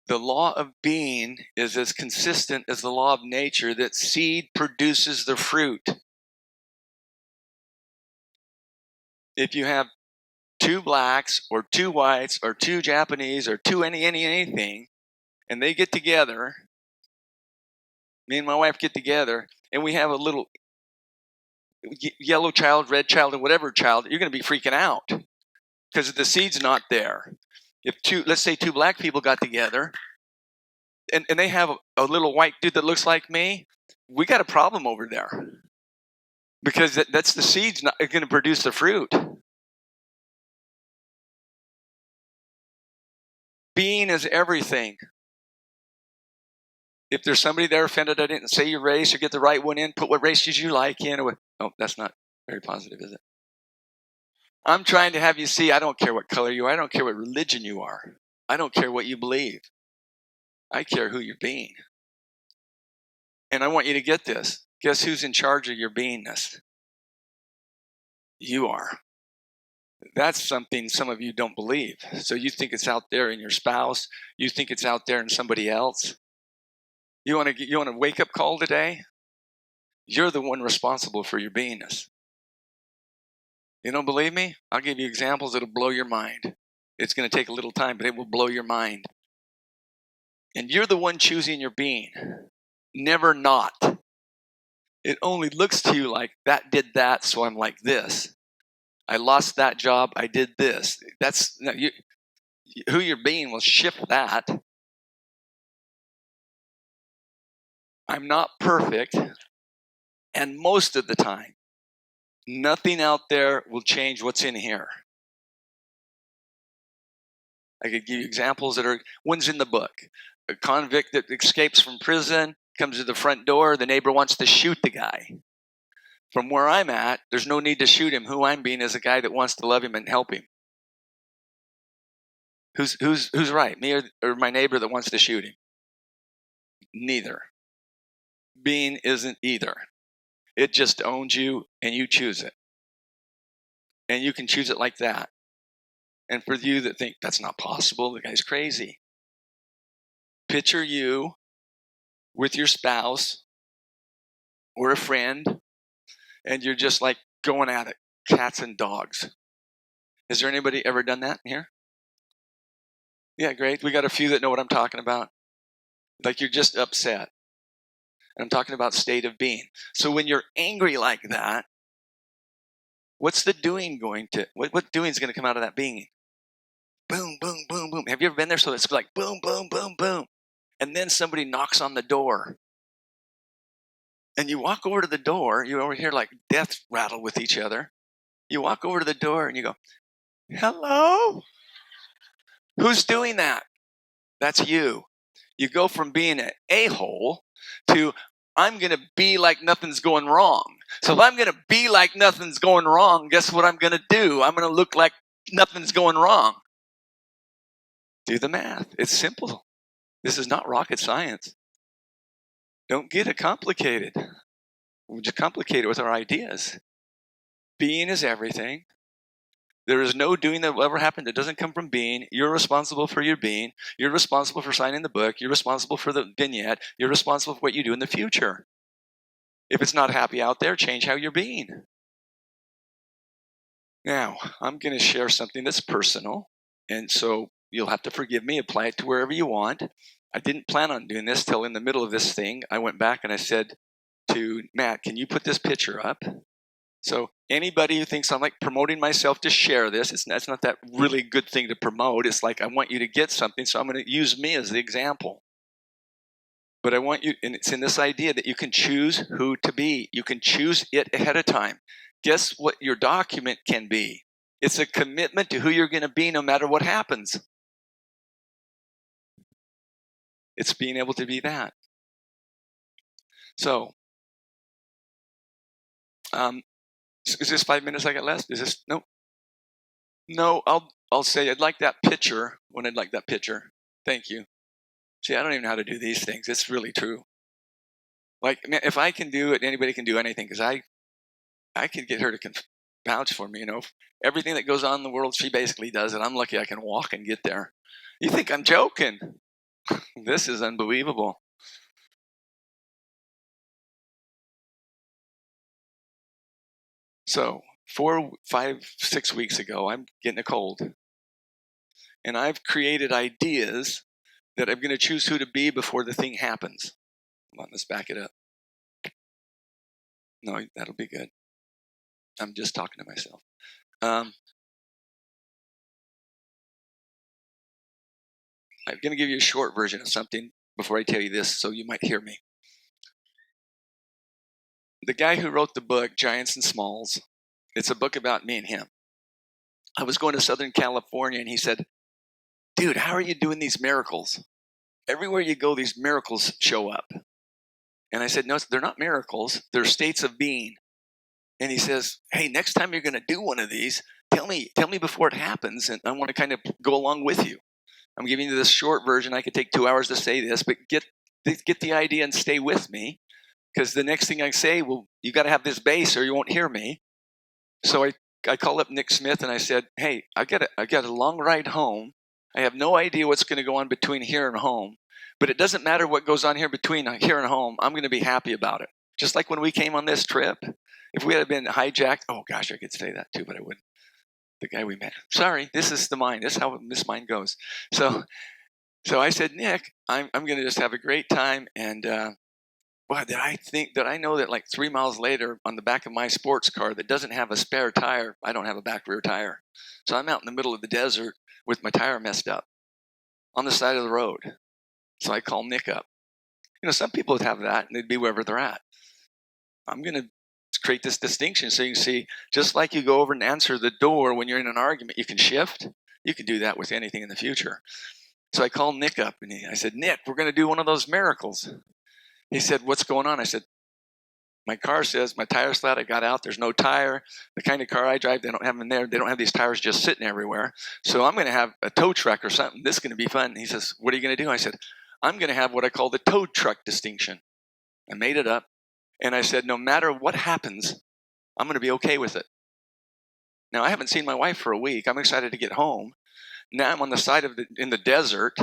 The law of being is as consistent as the law of nature, that seed produces the fruit. If you have 2 blacks or 2 whites or 2 Japanese or 2 anything, and they get together, me and my wife get together, and we have a little yellow child, red child, and whatever child, you're going to be freaking out because the seed's not there. If let's say 2 black people got together, and they have a little white dude that looks like me, we got a problem over there because that's the seed's not going to produce the fruit. Being is everything. If there's somebody there offended I didn't say your race or get the right one in, put what race did you like in. Oh, that's not very positive, is it? I'm trying to have you see, I don't care what color you are. I don't care what religion you are. I don't care what you believe. I care who you're being. And I want you to get this. Guess who's in charge of your beingness? You are. That's something some of you don't believe. So you think it's out there in your spouse. You think it's out there in somebody else. You want a wake-up call today? You're the one responsible for your beingness. You don't believe me? I'll give you examples that'll blow your mind. It's going to take a little time, but it will blow your mind. And you're the one choosing your being. Never not. It only looks to you like that did that, so I'm like this. I lost that job, I did this. That's who you're being will shift that. I'm not perfect, and most of the time, nothing out there will change what's in here. I could give you examples that are ones in the book. A convict that escapes from prison comes to the front door. The neighbor wants to shoot the guy. From where I'm at, there's no need to shoot him. Who I'm being is a guy that wants to love him and help him. Who's right? Me or my neighbor that wants to shoot him? Neither. Being isn't either. It just owns you and you choose it. And you can choose it like that. And for you that think that's not possible, the guy's crazy. Picture you with your spouse or a friend, and you're just like going at it, cats and dogs. Has there anybody ever done that in here? Yeah, great. We got a few that know what I'm talking about. Like you're just upset. And I'm talking about state of being. So when you're angry like that, what's the doing going to, what doing is going to come out of that being? Boom, boom, boom, boom. Have you ever been there? So it's like boom, boom, boom, boom. And then somebody knocks on the door. And you walk over to the door. You over here like death rattle with each other. You walk over to the door and you go, hello? Who's doing that? That's you. You go from being an a-hole to I'm going to be like nothing's going wrong. So if I'm going to be like nothing's going wrong, guess what I'm going to do? I'm going to look like nothing's going wrong. Do the math. It's simple. This is not rocket science. Don't get it complicated. We just complicate it with our ideas. Being is everything. There is no doing that will ever happen that doesn't come from being. You're responsible for your being. You're responsible for signing the book. You're responsible for the vignette. You're responsible for what you do in the future. If it's not happy out there, change how you're being. Now, I'm going to share something that's personal, and so you'll have to forgive me. Apply it to wherever you want. I didn't plan on doing this till in the middle of this thing. I went back and I said to Matt, can you put this picture up? So anybody who thinks I'm like promoting myself to share this, it's not that really good thing to promote. It's like I want you to get something, so I'm going to use me as the example. But I want you, and it's in this idea that you can choose who to be. You can choose it ahead of time. Guess what your document can be? It's a commitment to who you're going to be no matter what happens. It's being able to be that. So, is this 5 minutes I got left? Is this, no? No, I'll say I'd like that picture when I'd like that picture. Thank you. See, I don't even know how to do these things. It's really true. Like, man, if I can do it, anybody can do anything, because I could get her to vouch for me, you know. Everything that goes on in the world, she basically does it. I'm lucky I can walk and get there. You think I'm joking? This is unbelievable. So 4, 5, 6 weeks ago, I'm getting a cold. And I've created ideas that I'm going to choose who to be before the thing happens. Come on, let's back it up. No, that'll be good. I'm just talking to myself. I'm going to give you a short version of something before I tell you this, so you might hear me. The guy who wrote the book, Giants and Smalls, it's a book about me and him. I was going to Southern California, and he said, dude, how are you doing these miracles? Everywhere you go, these miracles show up. And I said, no, they're not miracles. They're states of being. And he says, hey, next time you're going to do one of these, tell me before it happens, and I want to kind of go along with you. I'm giving you this short version. I could take 2 hours to say this, but get the idea and stay with me, because the next thing I say, well, you got to have this base or you won't hear me. So I called up Nick Smith and I said, hey, I got a long ride home. I have no idea what's going to go on between here and home, but it doesn't matter what goes on here between here and home. I'm going to be happy about it. Just like when we came on this trip, if we had been hijacked, oh gosh, I could say that too, but I wouldn't. The guy we met. Sorry, this is the mind. This is how this mind goes. So I said, Nick, I'm going to just have a great time. And boy, did I know that like 3 miles later on the back of my sports car that doesn't have a spare tire, I don't have a back rear tire. So I'm out in the middle of the desert with my tire messed up on the side of the road. So I call Nick up. You know, some people would have that and they'd be wherever they're at. I'm going to create this distinction so you can see, just like you go over and answer the door when you're in an argument, you can shift. You can do that with anything in the future. So I called Nick up and I said, Nick, we're going to do one of those miracles. He said, what's going on? I said, my car says my tire's flat. I got out. There's no tire. The kind of car I drive, they don't have them in there. They don't have these tires just sitting everywhere. So I'm going to have a tow truck or something. This is going to be fun. He says, what are you going to do? I said, I'm going to have what I call the tow truck distinction. I made it up. And I said, no matter what happens, I'm going to be okay with it. Now, I haven't seen my wife for a week. I'm excited to get home. Now I'm on the side of in the desert.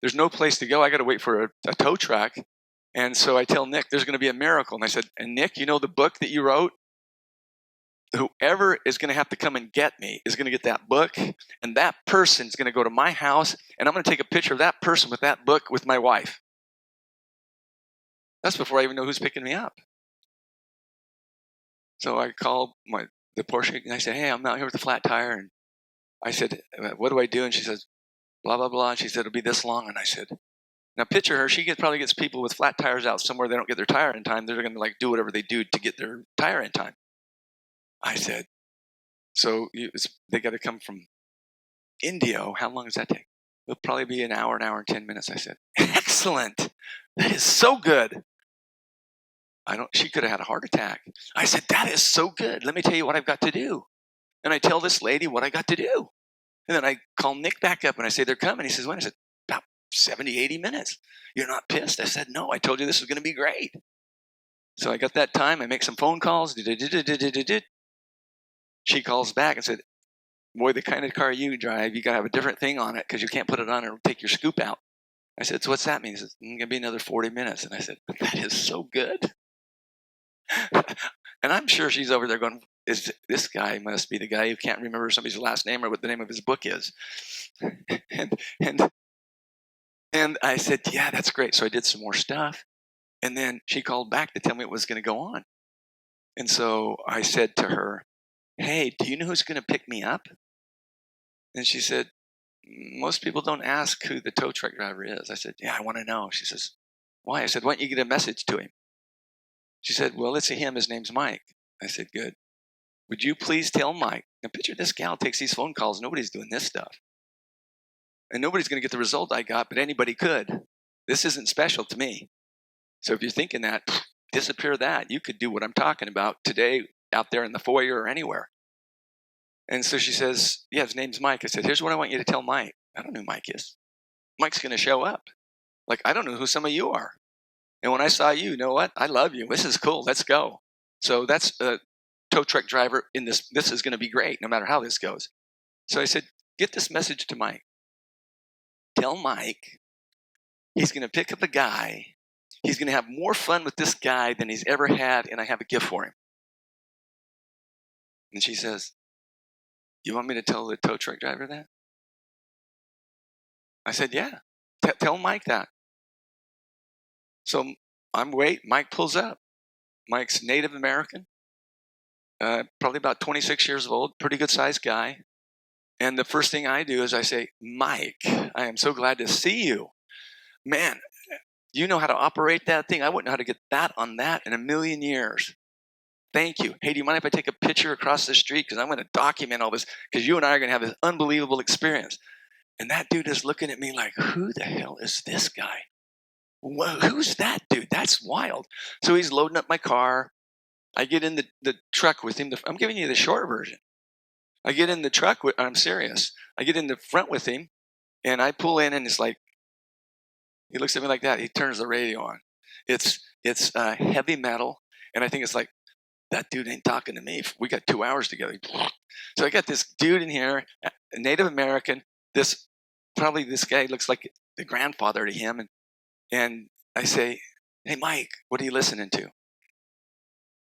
There's no place to go. I got to wait for a tow truck. And so I tell Nick, there's going to be a miracle. And I said, and Nick, you know the book that you wrote? Whoever is going to have to come and get me is going to get that book. And that person is going to go to my house. And I'm going to take a picture of that person with that book with my wife. That's before I even know who's picking me up. So I called the Porsche and I said, hey, I'm out here with a flat tire. And I said, what do I do? And she says, blah, blah, blah. And she said, it'll be this long. And I said, now picture her. She probably gets people with flat tires out somewhere. They don't get their tire in time. They're going to like do whatever they do to get their tire in time. I said, so they got to come from Indio. How long does that take? It'll probably be an hour and 10 minutes. I said, excellent. That is so good. She could have had a heart attack. I said, that is so good. Let me tell you what I've got to do. And I tell this lady what I got to do. And then I call Nick back up and I say, they're coming. He says, when? I said, about 70, 80 minutes. You're not pissed? I said, no, I told you this was going to be great. So I got that time. I make some phone calls. She calls back and said, boy, the kind of car you drive, you got to have a different thing on it because you can't put it on or it'll take your scoop out. I said, so what's that mean? He says, it's going to be another 40 minutes. And I said, that is so good. And I'm sure she's over there going, this guy must be the guy who can't remember somebody's last name or what the name of his book is. And I said, yeah, that's great. So I did some more stuff. And then she called back to tell me what was going to go on. And so I said to her, hey, do you know who's going to pick me up? And she said, most people don't ask who the tow truck driver is. I said, yeah, I want to know. She says, why? I said, why don't you get a message to him? She said, well, it's a him. His name's Mike. I said, good. Would you please tell Mike? Now picture this gal takes these phone calls. Nobody's doing this stuff. And nobody's going to get the result I got, but anybody could. This isn't special to me. So if you're thinking that, disappear that. You could do what I'm talking about today out there in the foyer or anywhere. And so she says, yeah, his name's Mike. I said, here's what I want you to tell Mike. I don't know who Mike is. Mike's going to show up. Like, I don't know who some of you are. And when I saw you, you know what? I love you. This is cool. Let's go. So that's a tow truck driver in this. This is going to be great no matter how this goes. So I said, get this message to Mike. Tell Mike he's going to pick up a guy. He's going to have more fun with this guy than he's ever had, and I have a gift for him. And she says, you want me to tell the tow truck driver that? I said, yeah. Tell Mike that. So I'm waiting. Mike pulls up. Mike's Native American, probably about 26 years old, pretty good sized guy. And the first thing I do is I say, Mike, I am so glad to see you. Man, you know how to operate that thing. I wouldn't know how to get that on that in a million years. Thank you. Hey, do you mind if I take a picture across the street? Because I'm going to document all this because you and I are going to have this unbelievable experience. And that dude is looking at me like, who the hell is this guy? Well, who's that dude? That's wild. So he's loading up my car. I get in the truck with him. I'm giving you the short version. I get in the truck. I'm serious. I get in the front with him, and I pull in, and it's like, he looks at me like that. He turns the radio on. It's heavy metal, and I think it's like, that dude ain't talking to me. We got 2 hours together. So I got this dude in here, a Native American. This guy looks like the grandfather to him, and I say, hey, Mike, what are you listening to?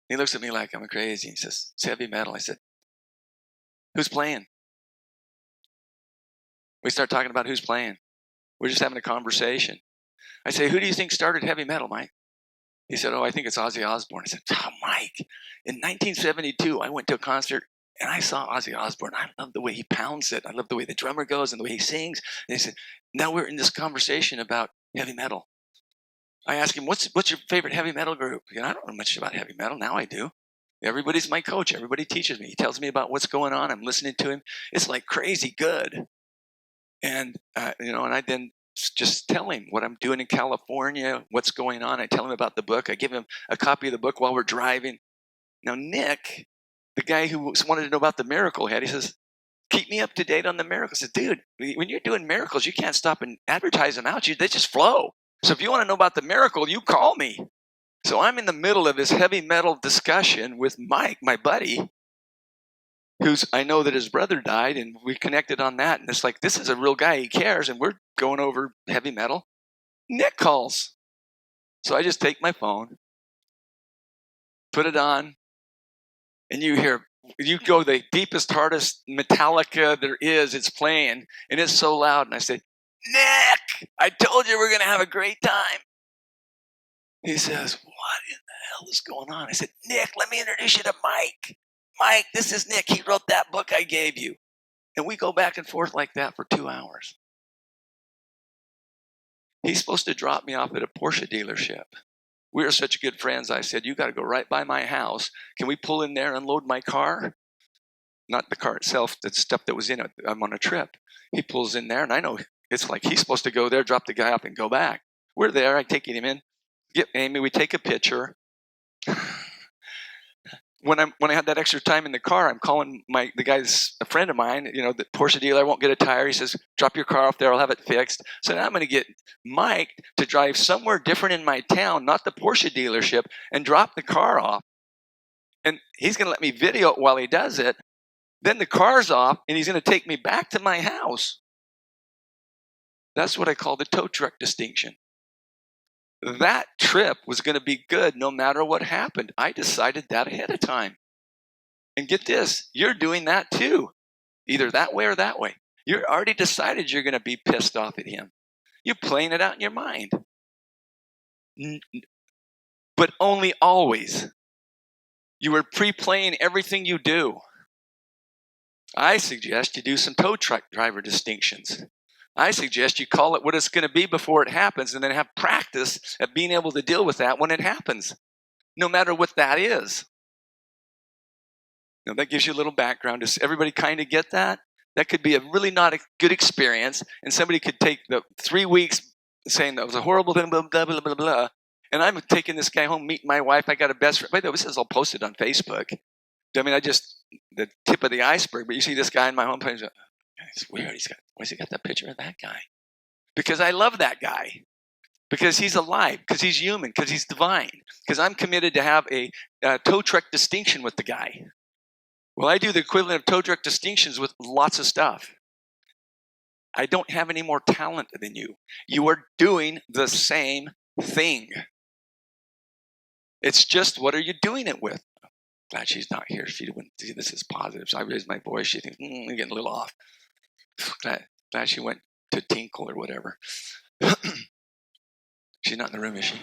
He looks at me like I'm crazy. He says, it's heavy metal. I said, who's playing? We start talking about who's playing. We're just having a conversation. I say, who do you think started heavy metal, Mike? He said, oh, I think it's Ozzy Osbourne. I said, oh, Mike, in 1972, I went to a concert and I saw Ozzy Osbourne. I love the way he pounds it. I love the way the drummer goes and the way he sings. And he said, now we're in this conversation about heavy metal. I asked him, what's your favorite heavy metal group? I don't know much about heavy metal. Now I do. Everybody's my coach. Everybody teaches me. He tells me about what's going on. I'm listening to him. It's like crazy good. And, and I then just tell him what I'm doing in California, what's going on. I tell him about the book. I give him a copy of the book while we're driving. Now, Nick, the guy who wanted to know about the Miracle Head, he says, keep me up to date on the miracles. I said, dude, when you're doing miracles, you can't stop and advertise them out. They just flow. So if you want to know about the miracle, you call me. So I'm in the middle of this heavy metal discussion with Mike, my buddy, I know that his brother died, and we connected on that. And it's like, this is a real guy. He cares, and we're going over heavy metal. Nick calls. So I just take my phone, put it on, and you go the deepest, hardest Metallica there is. It's playing, and it's so loud. And I say, Nick, I told you we're going to have a great time. He says, what in the hell is going on? I said, Nick, let me introduce you to Mike. Mike, this is Nick. He wrote that book I gave you. And we go back and forth like that for 2 hours. He's supposed to drop me off at a Porsche dealership. We are such good friends. I said, you got to go right by my house. Can we pull in there and unload my car? Not the car itself, the stuff that was in it. I'm on a trip. He pulls in there, and I know it's like he's supposed to go there, drop the guy off, and go back. We're there. I take him in. Get Amy. We take a picture. When I had that extra time in the car, I'm calling the guy's a friend of mine, the Porsche dealer. I won't get a tire. He says, drop your car off there. I'll have it fixed. So now I'm going to get Mike to drive somewhere different in my town, not the Porsche dealership, and drop the car off. And he's going to let me video it while he does it. Then the car's off, and he's going to take me back to my house. That's what I call the tow truck distinction. That trip was going to be good no matter what happened. I decided that ahead of time. And get this, you're doing that too. Either that way or that way. You're already decided you're going to be pissed off at him. You're playing it out in your mind. but only always. You are pre-playing everything you do. I suggest you do some tow truck driver distinctions. I suggest you call it what it's going to be before it happens and then have practice at being able to deal with that when it happens, no matter what that is. Now, that gives you a little background. Does everybody kind of get that? That could be a really not a good experience, and somebody could take the 3 weeks saying that was a horrible thing, blah, blah, blah, blah, blah. And I'm taking this guy home, meeting my wife. I got a best friend. By the way, this is all posted on Facebook. I mean, the tip of the iceberg, but you see this guy in my homepage. It's weird. Why's he got that picture of that guy? Because I love that guy. Because he's alive. Because he's human. Because he's divine. Because I'm committed to have a tow truck distinction with the guy. Well, I do the equivalent of tow truck distinctions with lots of stuff. I don't have any more talent than you. You are doing the same thing. It's just, what are you doing it with? Glad she's not here. She wouldn't see this as positive. So I raised my voice. She thinks, I'm getting a little off. Glad she went to tinkle or whatever. She's not in the room, is she?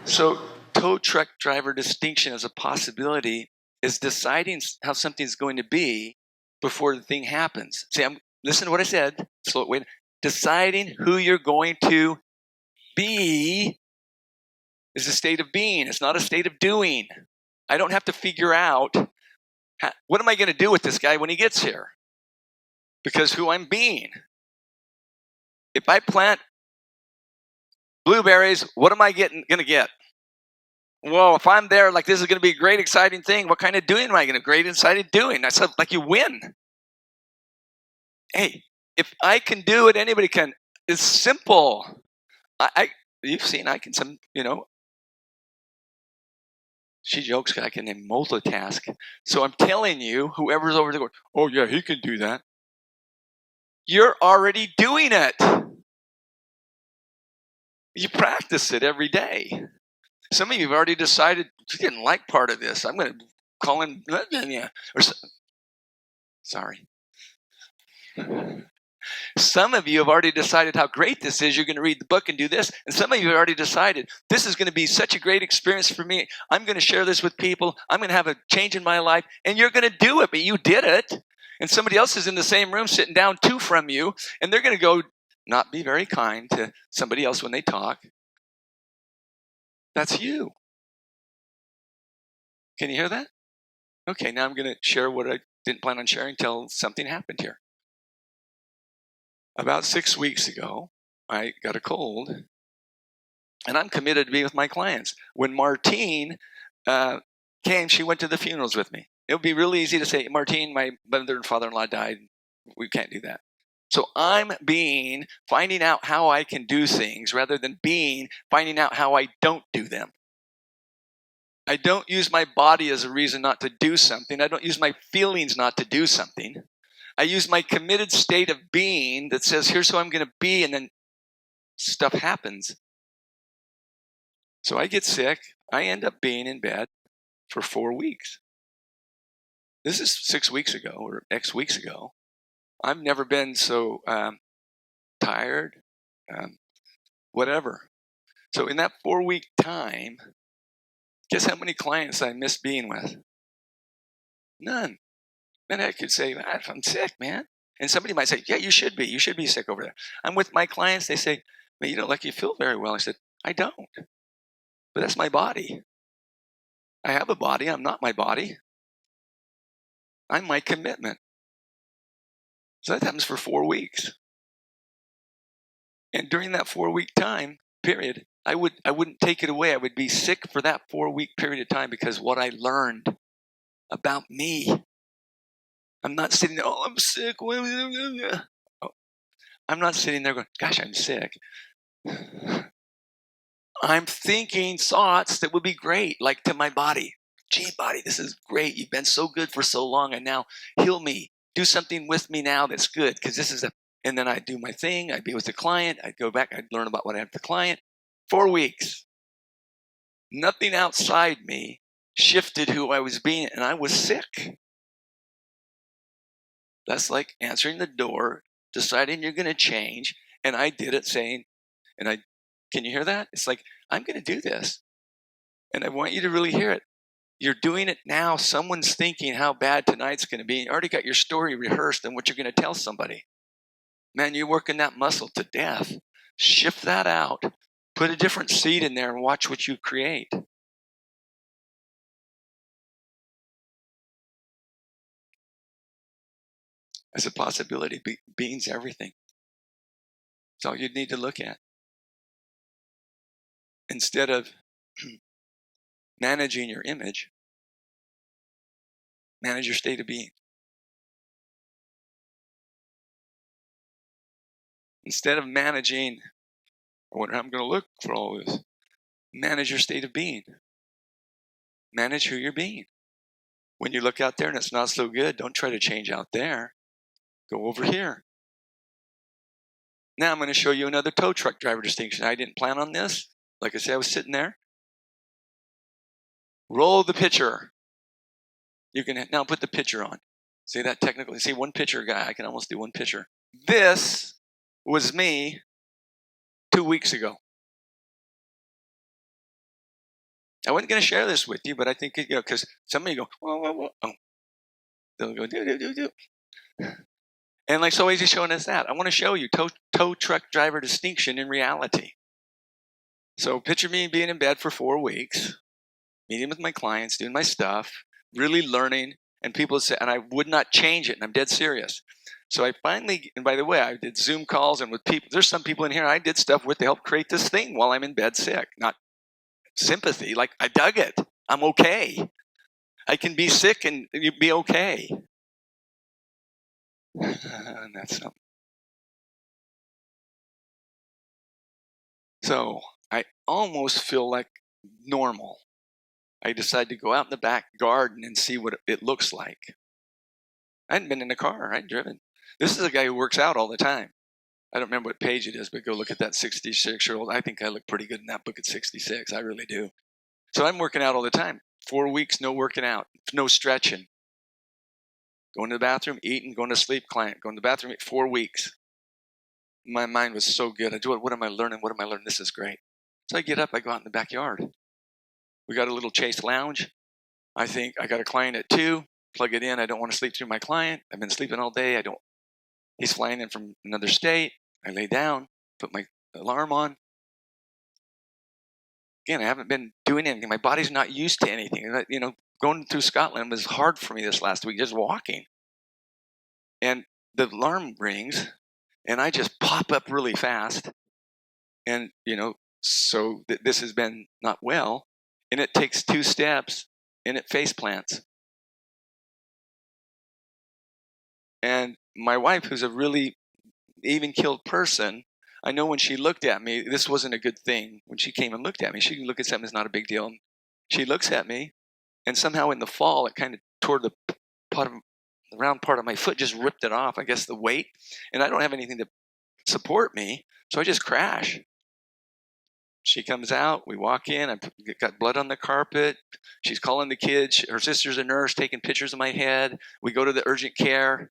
So tow truck driver distinction as a possibility is deciding how something's going to be before the thing happens. See, listen to what I said. Slow, wait. Deciding who you're going to be is a state of being. It's not a state of doing. I don't have to figure out, what am I going to do with this guy when he gets here? Because who I'm being. If I plant blueberries, what am I going to get? Well, if I'm there, like this is going to be a great, exciting thing, what kind of doing am I going to? Great, exciting doing. That's like you win. Hey, if I can do it, anybody can. It's simple. You've seen, I can, she jokes, I can multitask. So I'm telling you, whoever's over there going, oh yeah, he can do that. You're already doing it. You practice it every day. Some of you have already decided, you didn't like part of this. I'm going to call him, sorry. Some of you have already decided how great this is. You're going to read the book and do this. And some of you have already decided, this is going to be such a great experience for me. I'm going to share this with people. I'm going to have a change in my life. And you're going to do it, but you did it. And somebody else is in the same room sitting down 2 from you. And they're going to go not be very kind to somebody else when they talk. That's you. Can you hear that? Okay, now I'm going to share what I didn't plan on sharing until something happened here. About 6 weeks ago, I got a cold, and I'm committed to be with my clients. When Martine came, she went to the funerals with me. It would be really easy to say, Martine, my mother and father-in-law died. We can't do that. So I'm finding out how I can do things rather than finding out how I don't do them. I don't use my body as a reason not to do something. I don't use my feelings not to do something. I use my committed state of being that says, here's who I'm going to be, and then stuff happens. So I get sick. I end up being in bed for 4 weeks. This is 6 weeks ago, or X weeks ago. I've never been so tired, whatever. So in that 4-week time, guess how many clients I missed being with? None. Then I could say, I'm sick, man. And somebody might say, yeah, you should be. You should be sick over there. I'm with my clients. They say, well, you don't look, you feel very well. I said, I don't. But that's my body. I have a body. I'm not my body. I'm my commitment. So that happens for 4 weeks. And during that 4-week time period, I wouldn't take it away. I would be sick for that 4-week period of time because what I learned about me. I'm not sitting there, oh, I'm sick. Oh, I'm not sitting there going, gosh, I'm sick. I'm thinking thoughts that would be great, like to my body. Gee, body, this is great. You've been so good for so long, and now heal me. Do something with me now that's good, because this is and then I'd do my thing. I'd be with the client. I'd go back. I'd learn about what I had with the client. 4 weeks. Nothing outside me shifted who I was being, and I was sick. That's like answering the door, deciding you're going to change, and I did it saying, and I Can you hear that? It's like, I'm going to do this. And I want you to really hear it. You're doing it now. Someone's thinking how bad tonight's going to be. You already got your story rehearsed and what you're going to tell somebody. Man, you're working that muscle to death. Shift that out. Put a different seed in there and watch what you create. As a possibility, being's everything. It's all you need to look at. Instead of managing your image, manage your state of being. Instead of managing, I wonder how I'm going to look for all this, manage your state of being. Manage who you're being. When you look out there and it's not so good, don't try to change out there. Go over here. Now I'm going to show you another tow truck driver distinction. I didn't plan on this. Like I said, I was sitting there. Roll the picture. You can now put the picture on. See that technically? See, one picture guy. I can almost do one picture. This was me 2 weeks ago. I wasn't going to share this with you, but I think, because somebody go, whoa. Oh. They'll go, do. And like, so he's showing us that. I want to show you tow truck driver distinction in reality. So picture me being in bed for 4 weeks, meeting with my clients, doing my stuff, really learning, and people say, and I would not change it, and I'm dead serious. So I finally, and by the way, I did Zoom calls and with people, there's some people in here I did stuff with to help create this thing while I'm in bed sick. Not sympathy, like I dug it. I'm okay. I can be sick and you be okay. And that's something. So I almost feel like normal. I decided to go out in the back garden and see what it looks like. I hadn't been in a car. I hadn't driven. This is a guy who works out all the time. I don't remember what page it is, but go look at that 66-year-old. I think I look pretty good in that book at 66. I really do. So I'm working out all the time. 4 weeks, no working out, no stretching. Going to the bathroom, eating, going to sleep, client. Going to the bathroom, 4 weeks. My mind was so good. I do it. What am I learning? What am I learning? This is great. So I get up. I go out in the backyard. We got a little Chase lounge. I think I got a client at 2. Plug it in. I don't want to sleep through my client. I've been sleeping all day. He's flying in from another state. I lay down, put my alarm on. Again, I haven't been doing anything. My body's not used to anything. Going through Scotland was hard for me this last week, just walking. And the alarm rings, and I just pop up really fast. And, so this has been not well. And it takes 2 steps, and it face plants. And my wife, who's a really even-keeled person, I know when she looked at me, this wasn't a good thing. When she came and looked at me, she can look at something that's not a big deal. And she looks at me, and somehow in the fall, it kind of tore the round part of my foot, just ripped it off, I guess the weight. And I don't have anything to support me, so I just crash. She comes out, we walk in, I got blood on the carpet. She's calling the kids. Her sister's a nurse, taking pictures of my head. We go to the urgent care.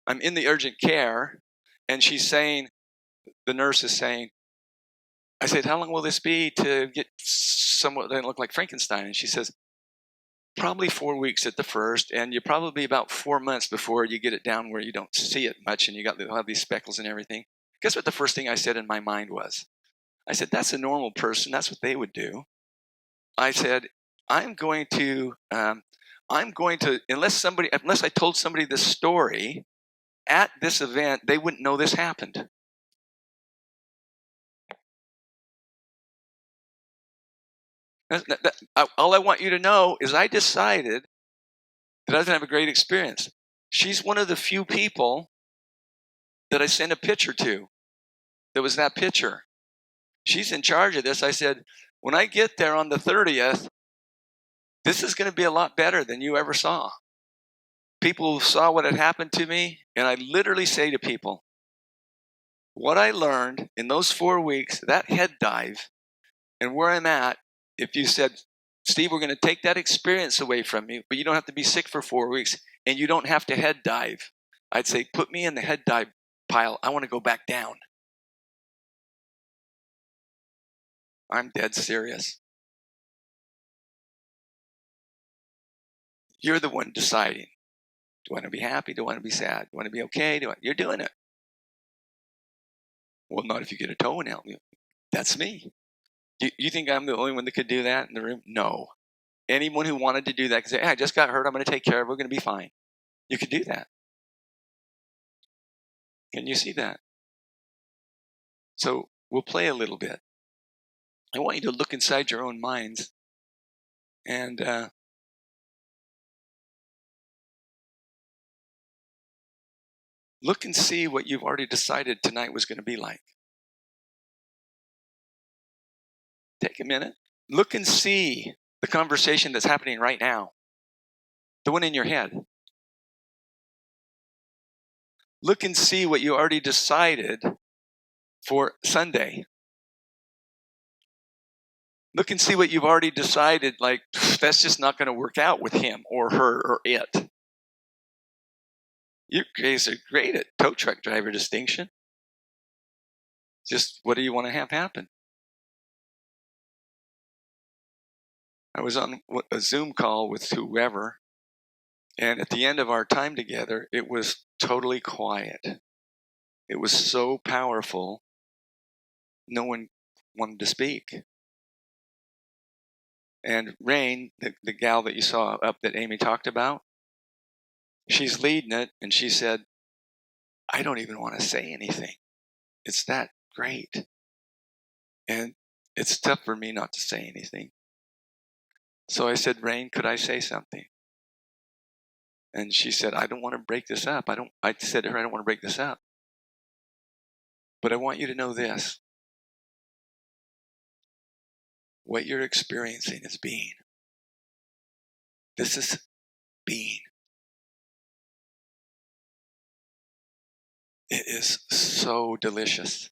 I'm in the urgent care, and the nurse is saying, I said, how long will this be to get somewhat that look like Frankenstein? And she says, probably 4 weeks at the first, and you're probably about 4 months before you get it down where you don't see it much, and you have these speckles and everything. Guess what the first thing I said in my mind was? I said, that's a normal person. That's what they would do. I said, unless I told somebody this story at this event, they wouldn't know this happened. All I want you to know is I decided that I was going to have a great experience. She's one of the few people that I sent a picture to that was that picture. She's in charge of this. I said, when I get there on the 30th, this is going to be a lot better than you ever saw. People saw what had happened to me, and I literally say to people, what I learned in those 4 weeks, that head dive, and where I'm at, if you said, Steve, we're going to take that experience away from you, but you don't have to be sick for 4 weeks, and you don't have to head dive, I'd say, put me in the head dive pile. I want to go back down. I'm dead serious. You're the one deciding. Do I want to be happy? Do I want to be sad? Do I want to be okay? You're doing it. Well, not if you get a toenail. That's me. You think I'm the only one that could do that in the room? No. Anyone who wanted to do that could say, hey, I just got hurt. I'm going to take care of it. We're going to be fine. You could do that. Can you see that? So we'll play a little bit. I want you to look inside your own minds and look and see what you've already decided tonight was going to be like. Take a minute. Look and see the conversation that's happening right now. The one in your head. Look and see what you already decided for Sunday. Look and see what you've already decided, like, that's just not going to work out with him or her or it. You guys are great at tow truck driver distinction. Just what do you want to have happen? I was on a Zoom call with whoever, and at the end of our time together, it was totally quiet. It was so powerful, no one wanted to speak. And Rain, the gal that you saw up that Amy talked about, she's leading it, and she said, I don't even want to say anything. It's that great. And it's tough for me not to say anything. So I said, Rain, could I say something? And she said, I don't want to break this up. I said to her, I don't want to break this up. But I want you to know this. What you're experiencing is being. This is being. It is so delicious.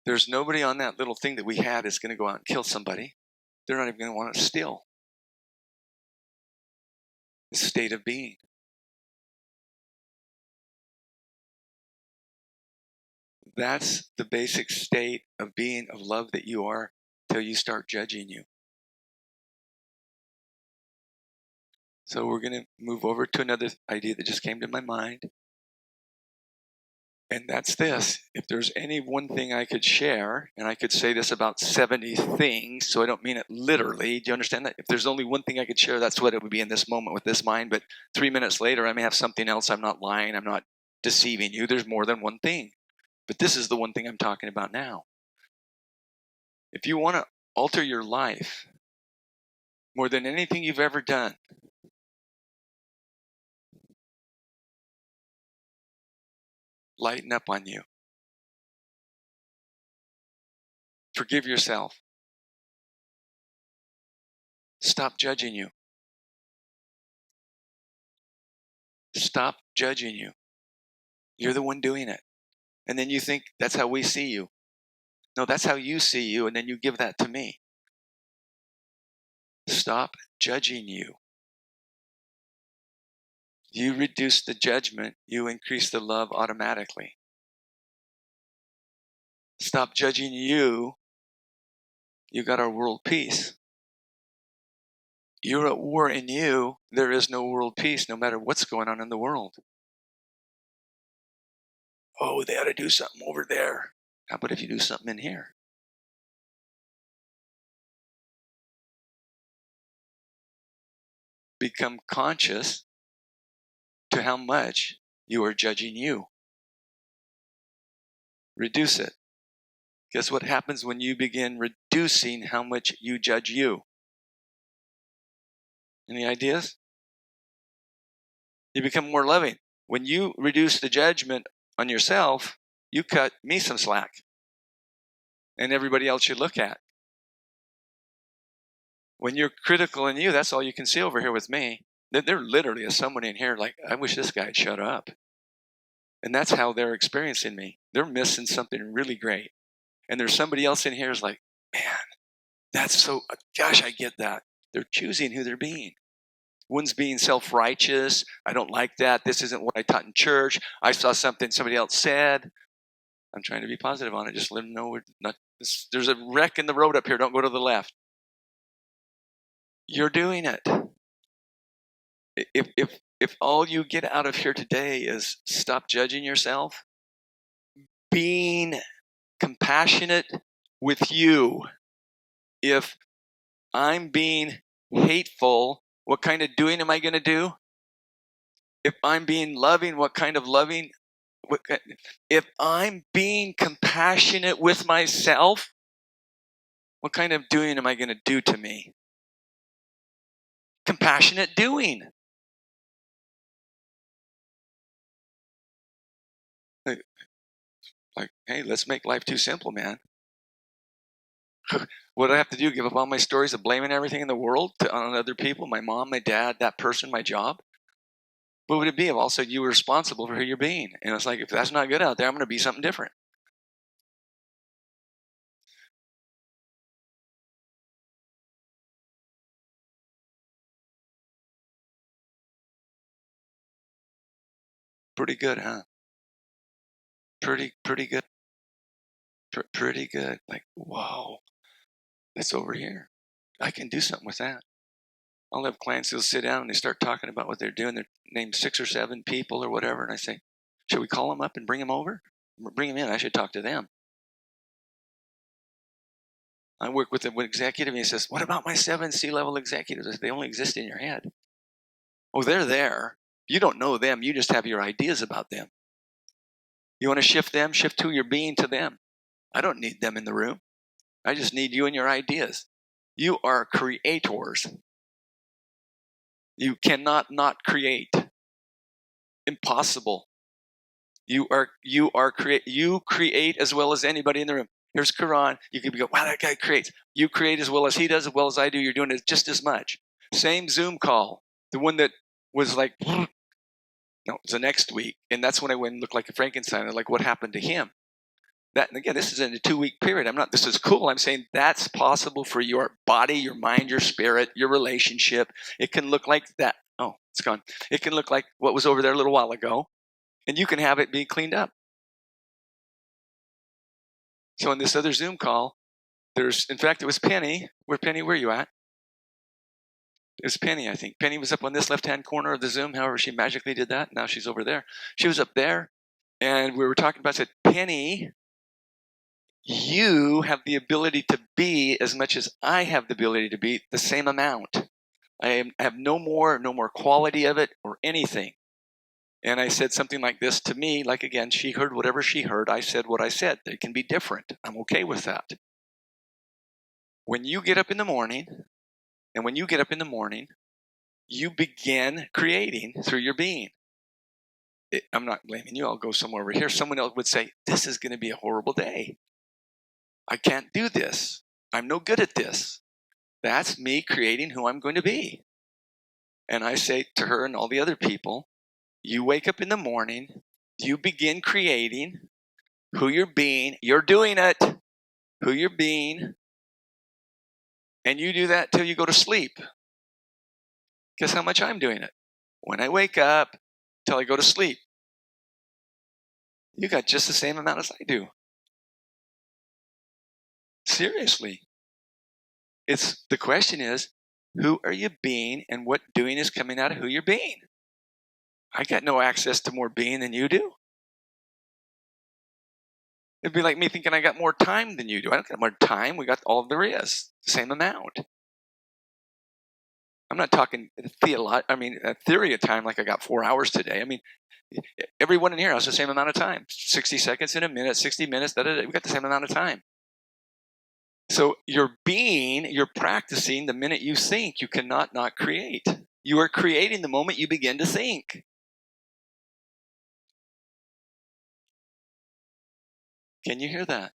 There's nobody on that little thing that we had is going to go out and kill somebody. They're not even going to want to steal. The state of being. That's the basic state of being, of love that you are, till you start judging you. So we're going to move over to another idea that just came to my mind. And that's this. If there's any one thing I could share, and I could say this about 70 things, so I don't mean it literally. Do you understand that? If there's only one thing I could share, that's what it would be in this moment with this mind. But 3 minutes later, I may have something else. I'm not lying. I'm not deceiving you. There's more than one thing. But this is the one thing I'm talking about now. If you want to alter your life more than anything you've ever done, lighten up on you. Forgive yourself. Stop judging you. Stop judging you. You're the one doing it. And then you think that's how we see you. No, that's how you see you, and then you give that to me. Stop judging you. You reduce the judgment, you increase the love automatically. Stop judging you, you got our world peace. You're at war in you, there is no world peace no matter what's going on in the world. Oh, they ought to do something over there. How about if you do something in here? Become conscious to how much you are judging you. Reduce it. Guess what happens when you begin reducing how much you judge you? Any ideas? You become more loving. When you reduce the judgment on yourself, you cut me some slack. And everybody else you look at. When you're critical in you, that's all you can see over here with me. There literally is someone in here like, I wish this guy had shut up. And that's how they're experiencing me. They're missing something really great. And there's somebody else in here who's like, man, that's so, gosh, I get that. They're choosing who they're being. One's being self-righteous. I don't like that. This isn't what I taught in church. I saw something somebody else said. I'm trying to be positive on it. Just let them know we're not There's a wreck in the road up here. Don't go to the left. You're doing it. If all you get out of here today is stop judging yourself, being compassionate with you. If I'm being hateful, what kind of doing am I going to do? If I'm being loving, what kind of loving? If I'm being compassionate with myself, what kind of doing am I going to do to me? Compassionate doing. Like, hey, let's make life too simple, man. What do I have to do? Give up all my stories of blaming everything in the world on other people? My mom, my dad, that person, my job? What would it be if all of a sudden you were responsible for who you're being? And it's like, if that's not good out there, I'm going to be something different. Pretty good, huh? Pretty good. Pretty good. Like, whoa, that's over here. I can do something with that. I'll have clients who'll sit down and they start talking about what they're doing. They name 6 or 7 people or whatever. And I say, should we call them up and bring them over? Bring them in. I should talk to them. I work with an executive and he says, what about my 7 C-level executives? I say, they only exist in your head. Oh, they're there. You don't know them. You just have your ideas about them. You want to shift them? Shift who you're being to them. I don't need them in the room. I just need you and your ideas. You are creators. You cannot not create. Impossible. You create as well as anybody in the room. Here's Quran. You could go, wow, that guy creates. You create as well as he does, as well as I do. You're doing it just as much. Same Zoom call. The one that was like, no, it's the next week. And that's when I went and looked like a Frankenstein. I'm like, what happened to him? That, and again, this is in a 2-week period. This is cool. I'm saying that's possible for your body, your mind, your spirit, your relationship. It can look like that. Oh, it's gone. It can look like what was over there a little while ago. And you can have it be cleaned up. So in this other Zoom call, in fact, it was Penny. Penny, where are you at? It was Penny, I think. Penny was up on this left-hand corner of the Zoom. However, she magically did that. Now she's over there. She was up there. And we were talking about, I said, Penny, you have the ability to be as much as I have the ability to be, the same amount. I have no more quality of it or anything. And I said something like this to me, like again, she heard whatever she heard. I said what I said. They can be different. I'm okay with that. When you get up in the morning, you begin creating through your being. I'm not blaming you. I'll go somewhere over here. Someone else would say, this is going to be a horrible day. I can't do this. I'm no good at this. That's me creating who I'm going to be. And I say to her and all the other people, you wake up in the morning, you begin creating who you're being. You're doing it, who you're being. And you do that till you go to sleep. Guess how much I'm doing it? When I wake up till I go to sleep. You got just the same amount as I do. Seriously. The question is, who are you being and what doing is coming out of who you're being? I got no access to more being than you do. It'd be like me thinking I got more time than you do. I don't got more time. We got all there is, the same amount. I'm not talking theory of time like I got 4 hours today. I mean, everyone in here has the same amount of time. 60 seconds in a minute, 60 minutes, we got the same amount of time. So you're practicing the minute you think. You cannot not create. You are creating the moment you begin to think. Can you hear that?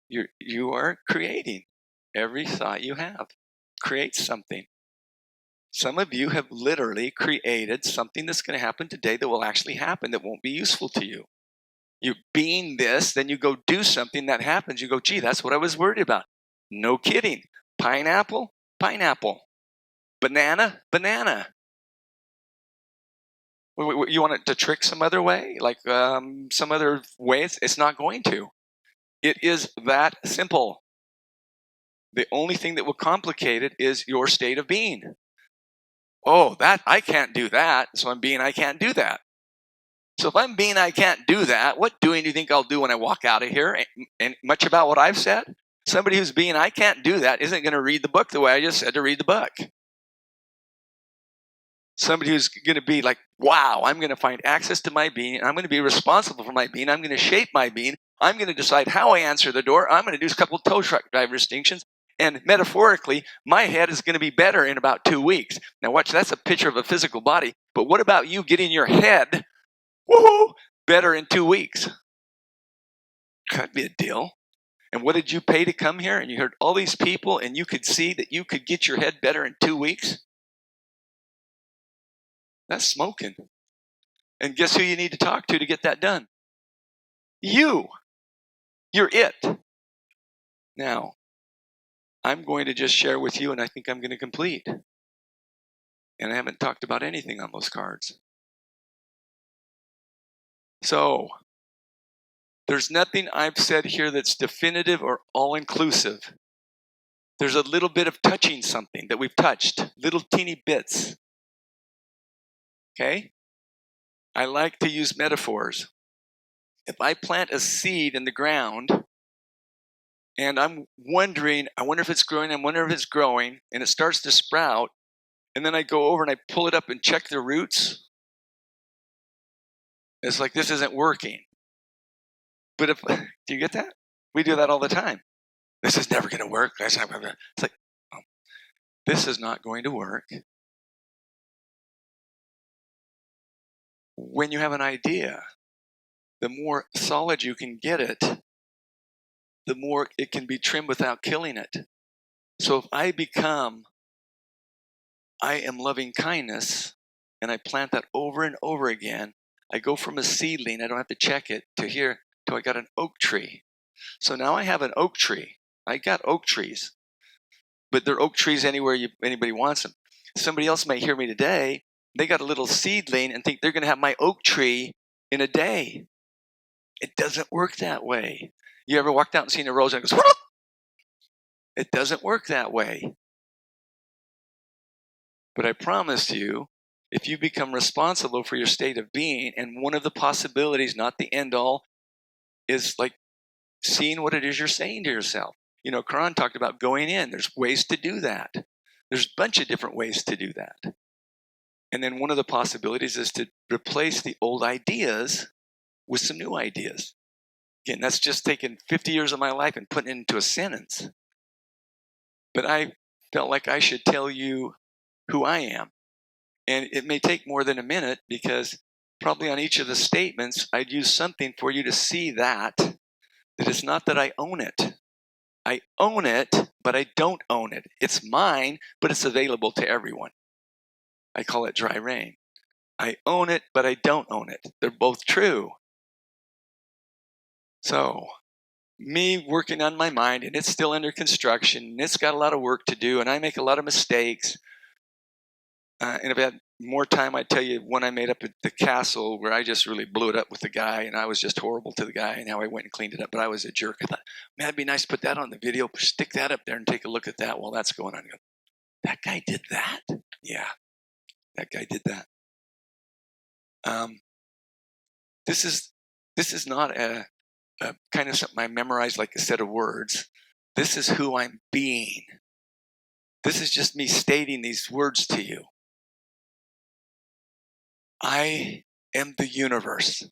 You are creating every thought you have. Create something. Some of you have literally created something that's going to happen today that will actually happen that won't be useful to you. You being this, then you go do something that happens. You go, gee, that's what I was worried about. No kidding. Pineapple, pineapple. Banana, banana. You want it to trick some other way? Like some other way? It's not going to. It is that simple. The only thing that will complicate it is your state of being. Oh, that I can't do that, so I'm being I can't do that. So if I'm being I can't do that, what doing do you think I'll do when I walk out of here? And much about what I've said? Somebody who's being I can't do that isn't going to read the book the way I just said to read the book. Somebody who's going to be like, wow, I'm going to find access to my being. I'm going to be responsible for my being. I'm going to shape my being. I'm going to decide how I answer the door. I'm going to do a couple tow truck driver distinctions. And metaphorically, my head is going to be better in about 2 weeks. Now watch, that's a picture of a physical body. But what about you getting your head, woohoo, better in 2 weeks? Could be a deal. And what did you pay to come here? And you heard all these people and you could see that you could get your head better in 2 weeks? That's smoking. And guess who you need to talk to get that done? You. You're it. Now, I'm going to just share with you, and I think I'm going to complete. And I haven't talked about anything on those cards. So, there's nothing I've said here that's definitive or all-inclusive. There's a little bit of touching something that we've touched, little teeny bits. Okay? I like to use metaphors. If I plant a seed in the ground, and I'm wondering, I wonder if it's growing, and it starts to sprout, and then I go over and I pull it up and check the roots, it's like, this isn't working. But if, do you get that? We do that all the time. This is never going to work. It's like, oh, this is not going to work. When you have an idea, the more solid you can get it, the more it can be trimmed without killing it. So if I am loving kindness, and I plant that over and over again, I go from a seedling, I don't have to check it, to here, till I got an oak tree. So now I have an oak tree. I got oak trees, but they're oak trees anywhere anybody wants them. Somebody else may hear me today, they got a little seedling and think they're going to have my oak tree in a day. It doesn't work that way. You ever walked out and seen a rose and it goes, whoop? It doesn't work that way. But I promise you, if you become responsible for your state of being, and one of the possibilities, not the end all, is like seeing what it is you're saying to yourself. You know, Karan talked about going in. There's ways to do that. There's a bunch of different ways to do that. And then one of the possibilities is to replace the old ideas with some new ideas. Again, that's just taken 50 years of my life and putting it into a sentence. But I felt like I should tell you who I am. And it may take more than a minute, because probably on each of the statements, I'd use something for you to see that it's not that I own it. I own it, but I don't own it. It's mine, but it's available to everyone. I call it dry rain. I own it, but I don't own it. They're both true. So, me working on my mind, and it's still under construction, and it's got a lot of work to do, and I make a lot of mistakes. And if I had more time, I'd tell you one I made up at the castle where I just really blew it up with the guy, and I was just horrible to the guy, and how I went and cleaned it up. But I was a jerk. I thought, man, it'd be nice to put that on the video, stick that up there and take a look at that while that's going on. Go, that guy did that? Yeah, that guy did that. This is not a kind of something I memorized like a set of words. This is who I'm being. This is just me stating these words to you. I am the universe.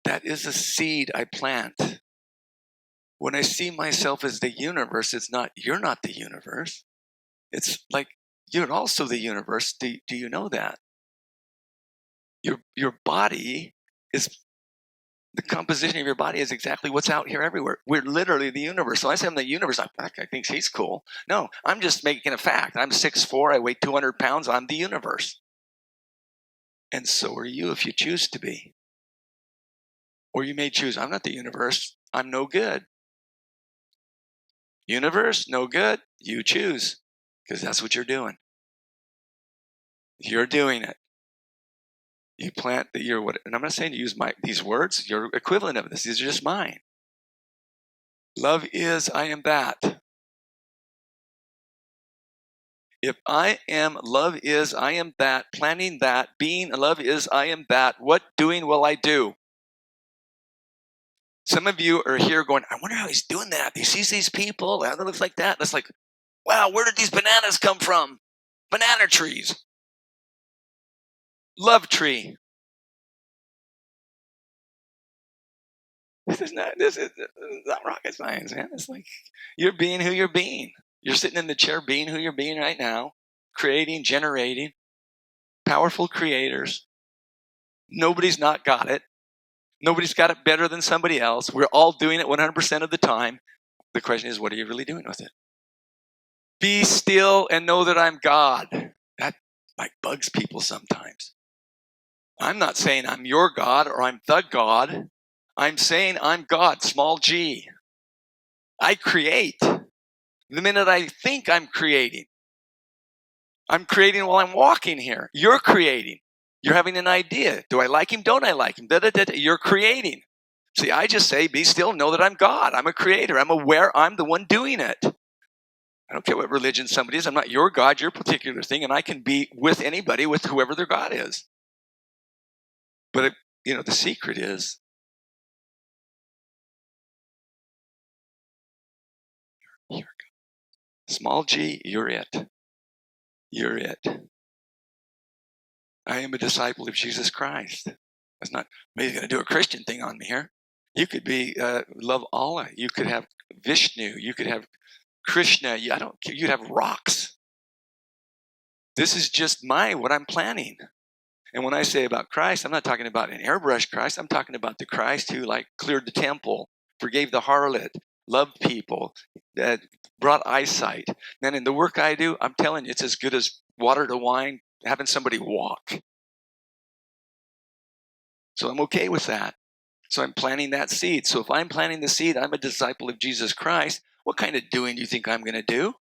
That is a seed I plant. When I see myself as the universe, it's not, you're not the universe. It's like, you're also the universe. Do you know that? Your body is, the composition of your body is exactly what's out here everywhere. We're literally the universe. So I say I'm the universe. I think he's cool. No, I'm just making a fact. I'm 6'4", I weigh 200 pounds. I'm the universe. And so are you if you choose to be. Or you may choose, I'm not the universe. I'm no good. Universe, no good. You choose, because that's what you're doing. You're doing it. You plant that you're what, and I'm not saying to use these words, you're equivalent of this. These are just mine. Love is, I am that. If I am, love is, I am that, planning that, being, love is, I am that, what doing will I do? Some of you are here going, I wonder how he's doing that. He sees these people, how they look like that. That's like, wow, where did these bananas come from? Banana trees. Love tree. This is not rocket science, man. It's like you're being who you're being. You're sitting in the chair being who you're being right now, creating, generating, powerful creators. Nobody's not got it. Nobody's got it better than somebody else. We're all doing it 100% of the time. The question is, what are you really doing with it? Be still and know that I'm God. That like bugs people sometimes. I'm not saying I'm your God or I'm the God. I'm saying I'm God, small g. I create. The minute I think I'm creating while I'm walking here. You're creating. You're having an idea. Do I like him? Don't I like him? You're creating. See, I just say, be still, know that I'm God. I'm a creator. I'm aware I'm the one doing it. I don't care what religion somebody is. I'm not your God, your particular thing, and I can be with anybody, with whoever their God is. But, the secret is you're God. Small g, you're it. You're it. I am a disciple of Jesus Christ. That's not, he's going to do a Christian thing on me here. You could be, love Allah. You could have Vishnu. You could have Krishna. I don't care. You'd have rocks. This is just what I'm planning. And when I say about Christ, I'm not talking about an airbrush Christ. I'm talking about the Christ who cleared the temple, forgave the harlot, loved people, that brought eyesight. Man, in the work I do, I'm telling you, it's as good as water to wine, having somebody walk. So I'm okay with that. So I'm planting that seed. So if I'm planting the seed, I'm a disciple of Jesus Christ. What kind of doing do you think I'm going to do?